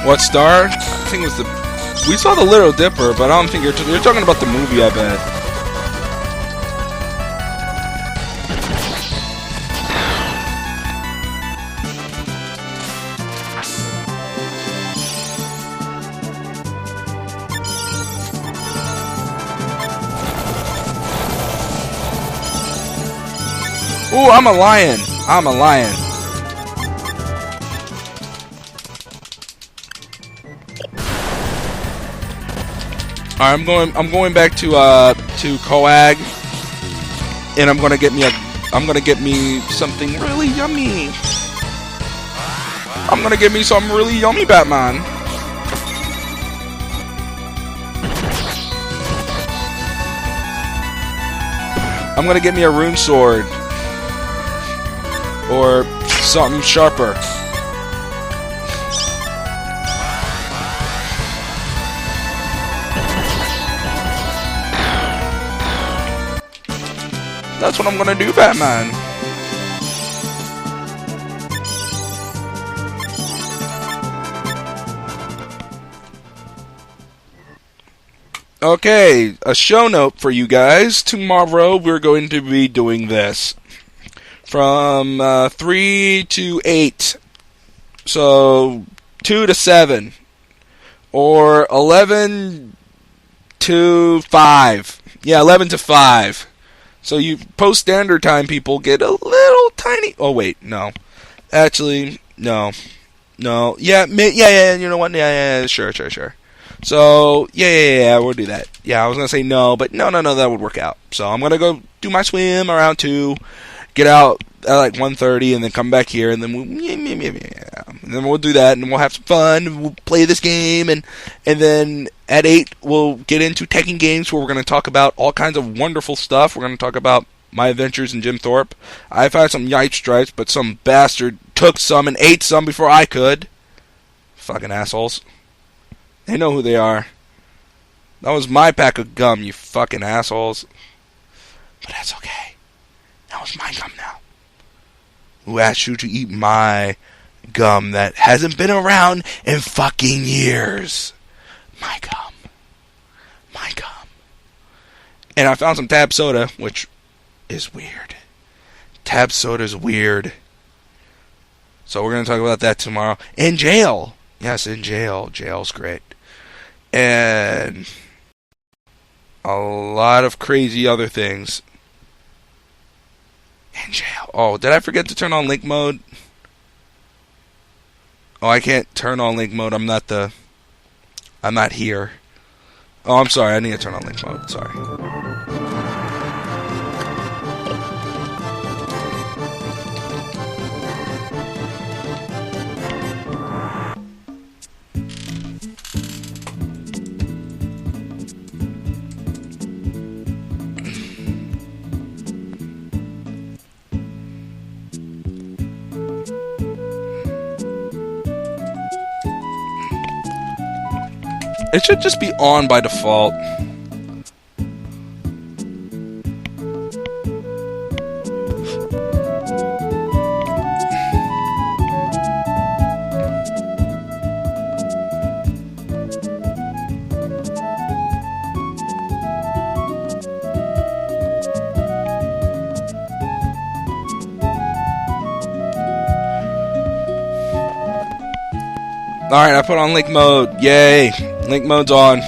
What star? I think it was the... We saw the Little Dipper, but I don't think you're talking about the movie, I bet. Ooh, I'm a lion. I'm a lion. Alright, I'm going back to Coag, and I'm gonna get me something really yummy. I'm gonna get me some really yummy Batman. I'm gonna get me a rune sword. Or something sharper. That's what I'm gonna do, Batman. Okay, a show note for you guys. Tomorrow we're going to be doing this. From 3 to 8. So 2 to 7. Or 11 to 5. Yeah, 11 to 5. So you post standard time people get a little tiny. Oh wait, no. Actually, no. Yeah, you know what? Yeah, sure. So, yeah, we'll do that. Yeah, I was going to say no, but no, that would work out. So I'm going to go do my swim around 2, get out at like 1:30, and then come back here, and then we'll do that, and we'll have some fun, and we'll play this game, and then at 8, we'll get into Tekken games, where we're going to talk about all kinds of wonderful stuff. We're going to talk about my adventures in Jim Thorpe. I've had some yipe stripes, but some bastard took some and ate some before I could. Fucking assholes. They know who they are. That was my pack of gum, you fucking assholes. But that's okay. That was my gum now. Who asked you to eat my gum that hasn't been around in fucking years? My gum. And I found some Tab soda, which is weird. Tab soda's weird. So we're going to talk about that tomorrow. In jail. Yes, in jail. Jail's great. And a lot of crazy other things. In jail. Oh, did I forget to turn on link mode? Oh, I can't turn on link mode. I'm not here. Oh, I'm sorry. I need to turn on link mode. Sorry. It should just be on by default. Alright, I put on link mode. Yay! Link mode's on.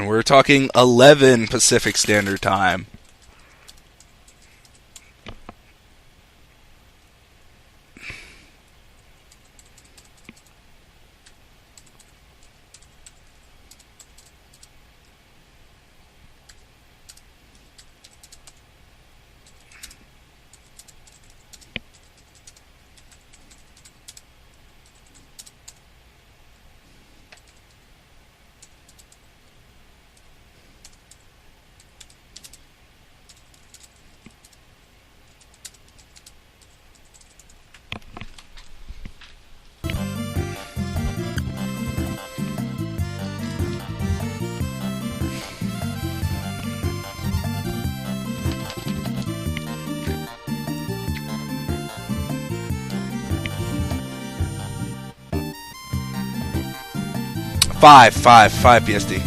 We're talking 11 Pacific Standard Time. Five PSD.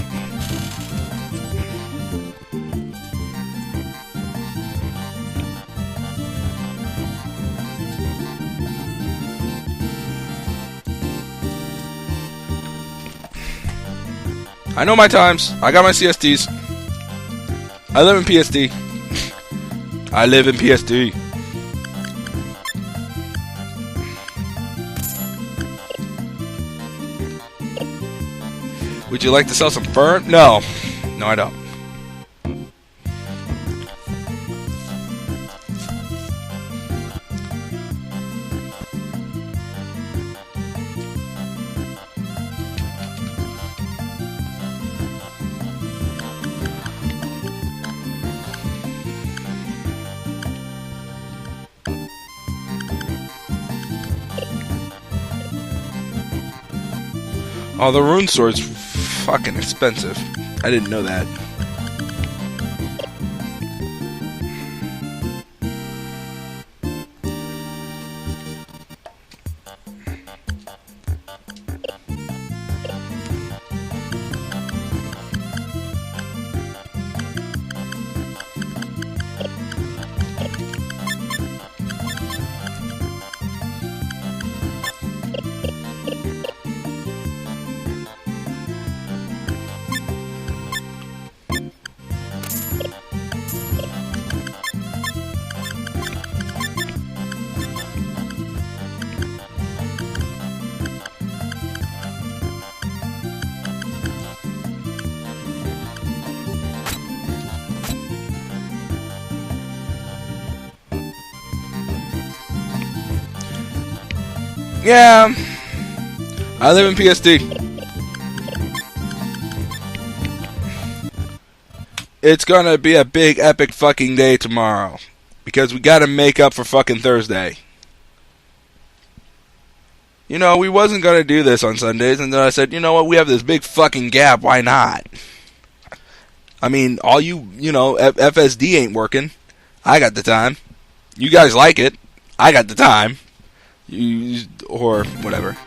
I know my times. I got my CSDs. I live in PSD. I live in PSD. Would you like to sell some fur? No. No, I don't. Oh, the rune sword's fucking expensive. I didn't know that. Yeah, I live in PSD. It's gonna be a big epic fucking day tomorrow. Because we gotta make up for fucking Thursday. You know, we wasn't gonna do this on Sundays, and then I said, you know what, we have this big fucking gap, why not? I mean, all you know, FSD ain't working. I got the time. You guys like it. I got the time. Or whatever.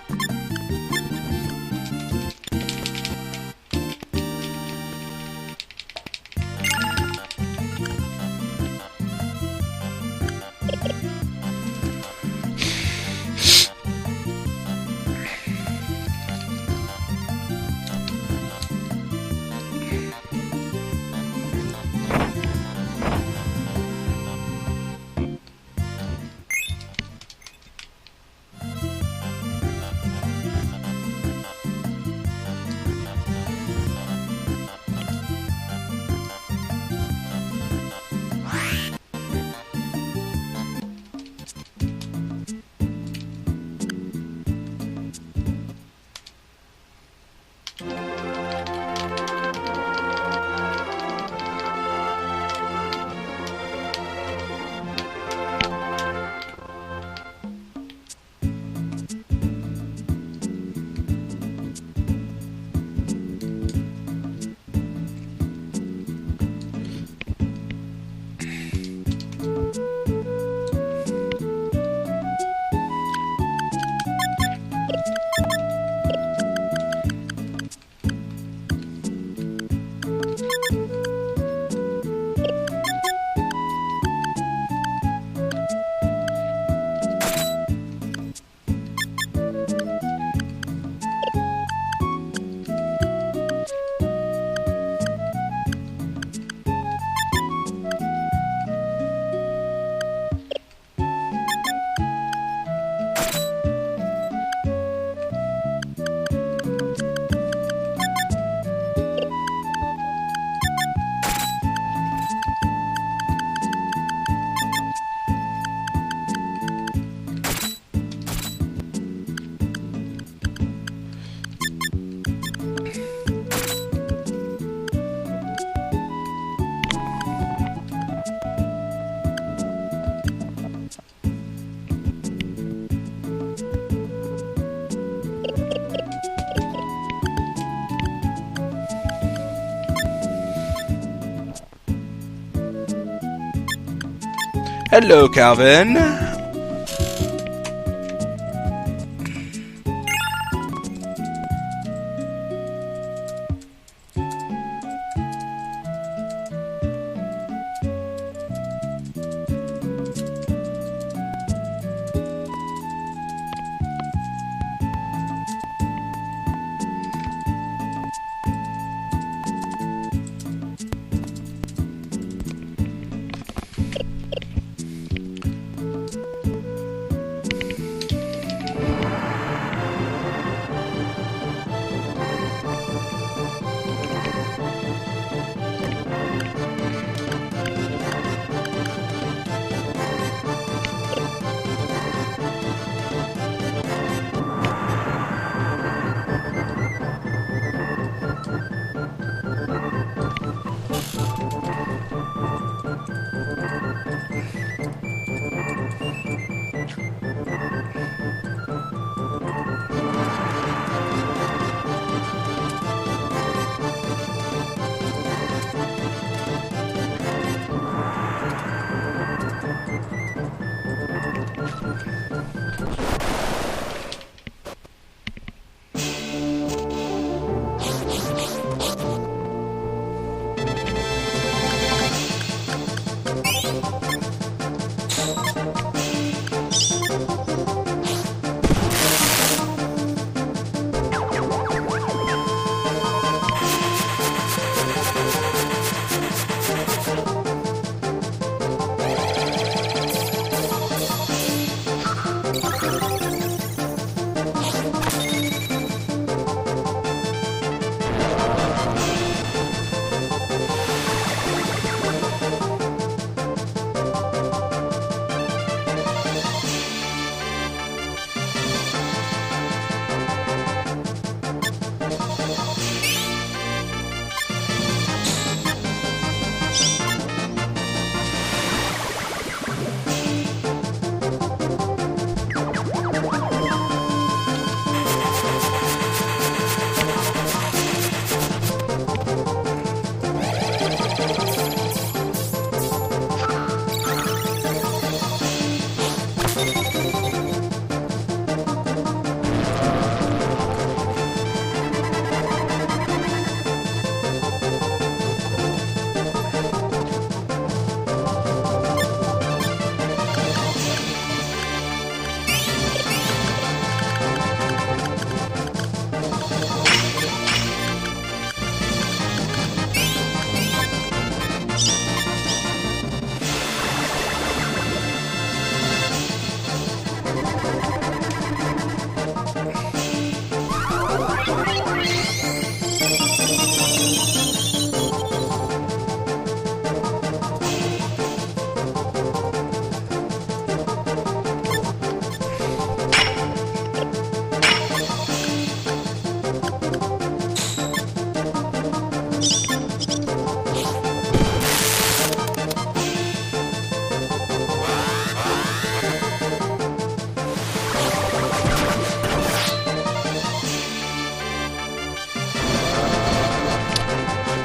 Hello, Calvin.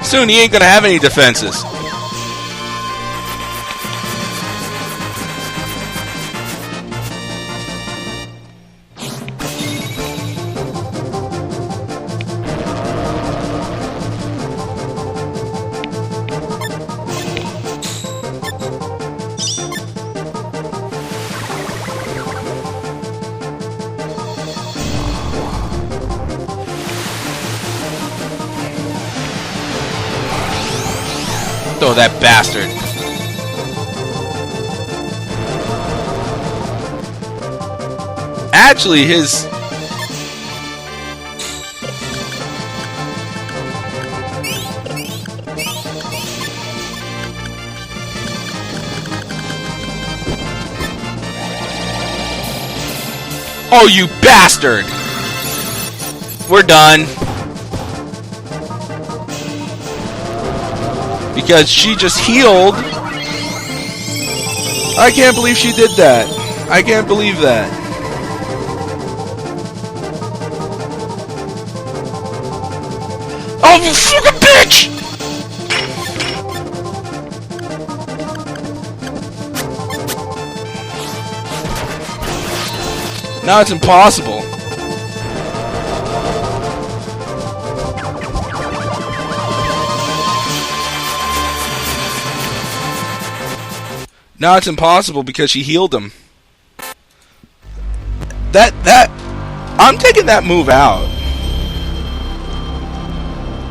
Soon he ain't gonna have any defenses. Oh, that bastard. Actually, his... Oh, you bastard! We're done. Because she just healed. I can't believe she did that. I can't believe that. Oh, you fucking bitch! Now it's impossible. Now it's impossible because she healed him. I'm taking that move out.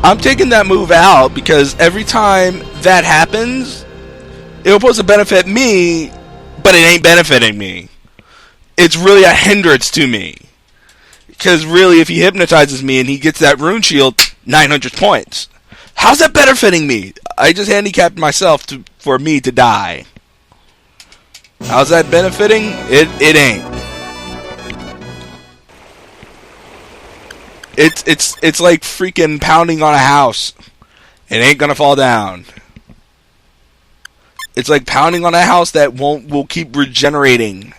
I'm taking that move out because every time that happens, it was supposed to benefit me, but it ain't benefiting me. It's really a hindrance to me. Because really, if he hypnotizes me and he gets that rune shield, 900 points. How's that benefiting me? I just handicapped myself for me to die. How's that benefiting? It ain't. It's like freaking pounding on a house. It ain't gonna fall down. It's like pounding on a house that will keep regenerating.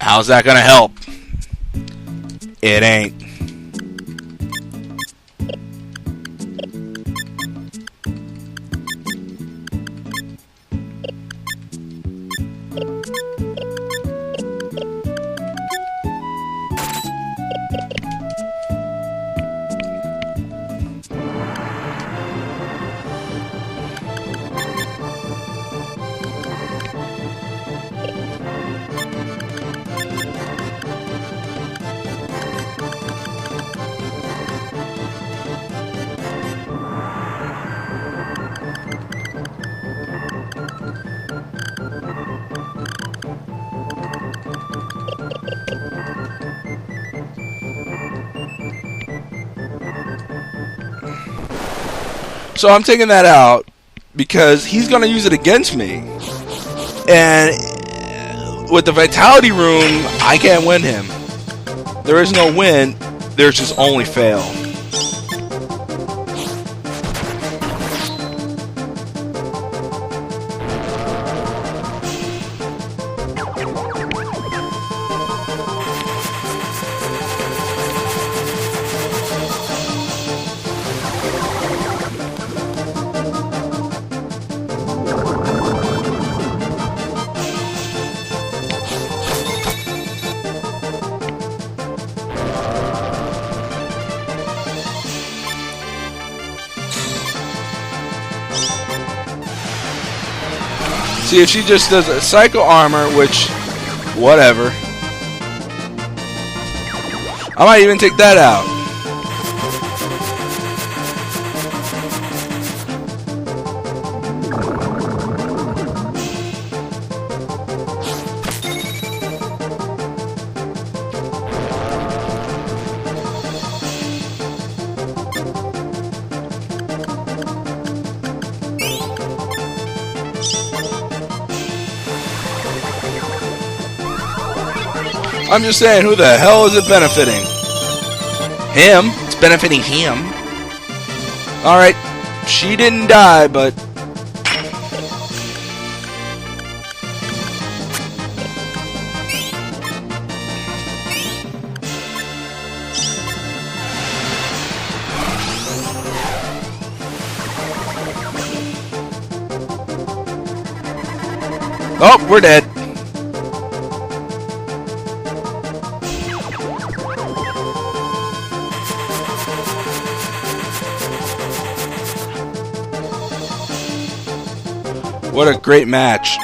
How's that gonna help? It ain't. So I'm taking that out because he's going to use it against me. And with the Vitality Rune, I can't win him. There is no win. There's just only fail. See, if she just does a Psycho Armor, which, whatever. I might even take that out. I'm just saying, who the hell is it benefiting? Him. It's benefiting him. Alright, she didn't die, but... Oh, we're dead. What a great match.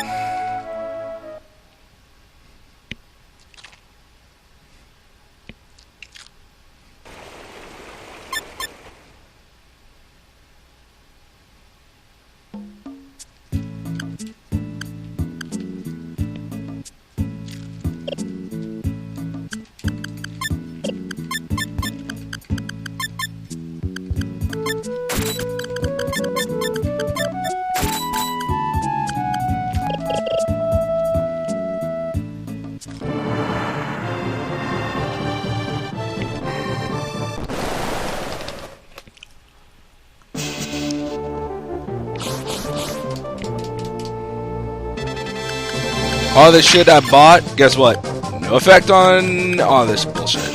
All this shit I bought, guess what? No effect on all this bullshit.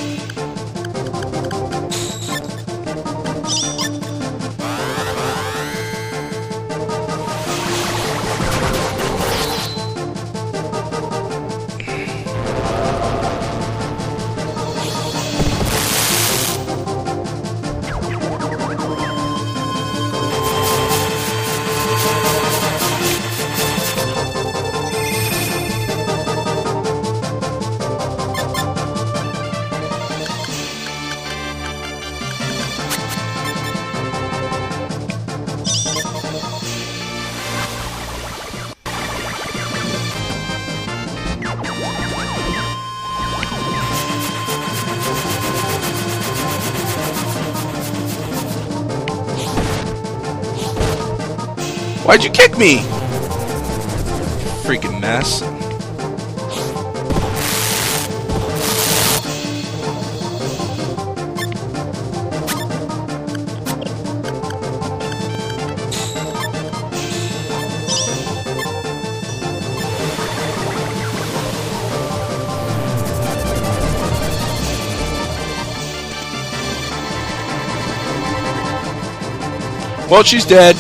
Why'd you kick me? Freaking mess. Well, she's dead.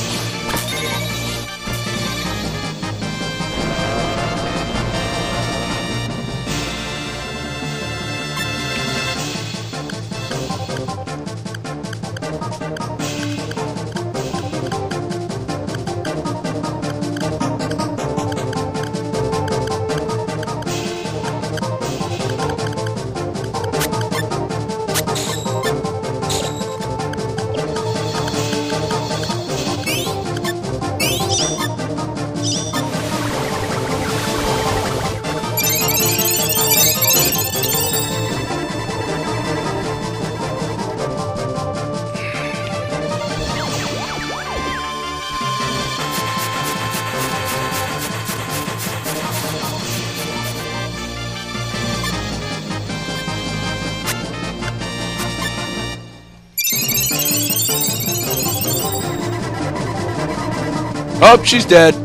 Oh, she's dead.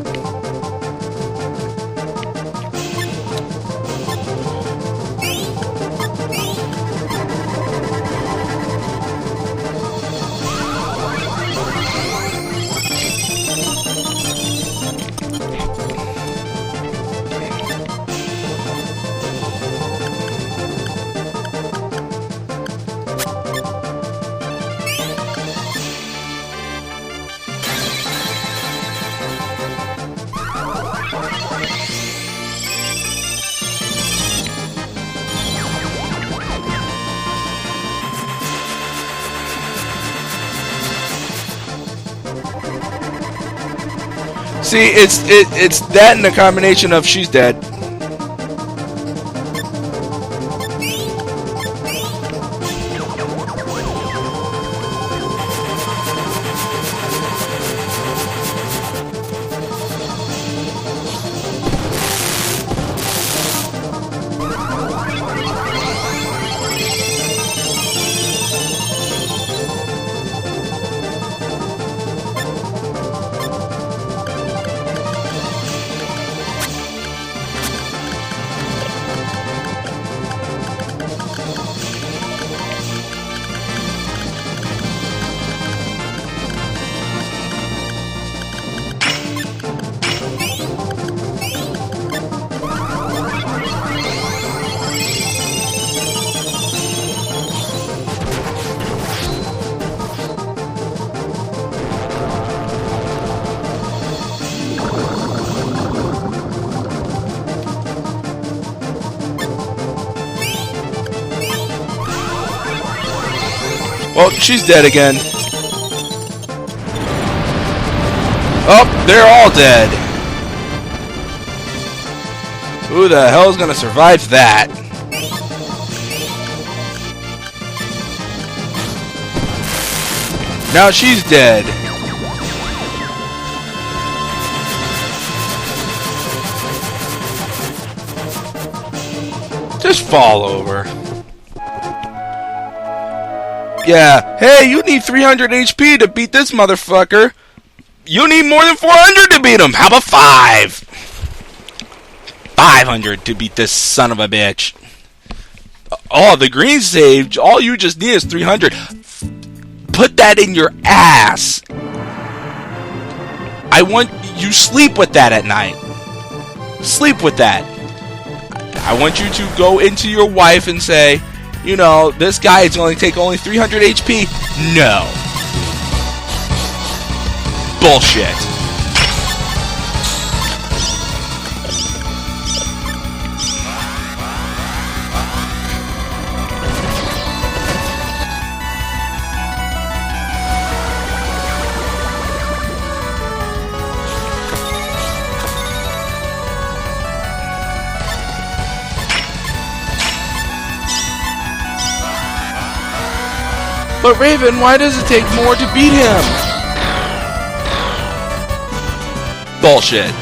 See, it's that and the combination of she's dead. Well, she's dead again. Oh, they're all dead. Who the hell is going to survive that? Now she's dead. Just fall over. Yeah. Hey, you need 300 HP to beat this motherfucker. You need more than 400 to beat him. How about 500 to beat this son of a bitch. Oh, the green save. All you just need is 300. Put that in your ass. I want you sleep with that at night. Sleep with that. I want you to go into your wife and say, you know, this guy is going to take only 300 HP. No. Bullshit. But Raven, why does it take more to beat him? Bullshit.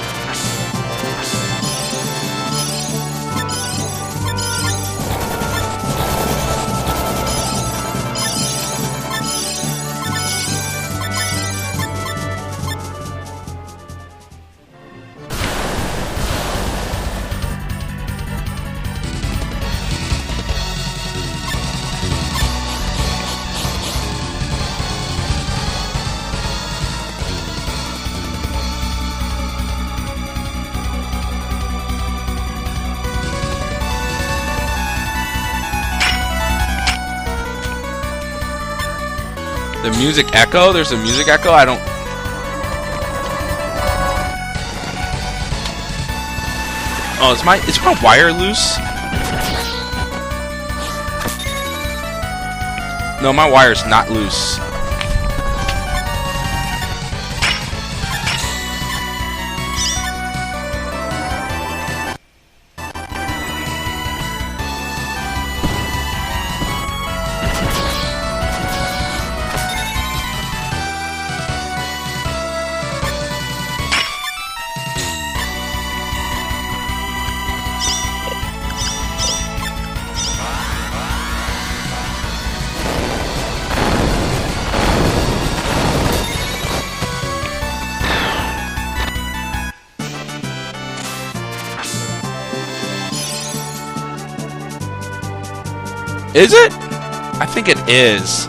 The music echo? There's a music echo? I don't... Oh, is my wire loose? No, my wire's not loose. Is it? I think it is.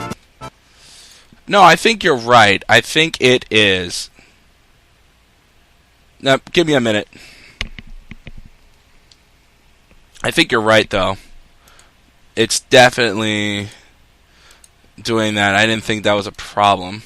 No, I think you're right. I think it is. Now, give me a minute. I think you're right, though. It's definitely doing that. I didn't think that was a problem.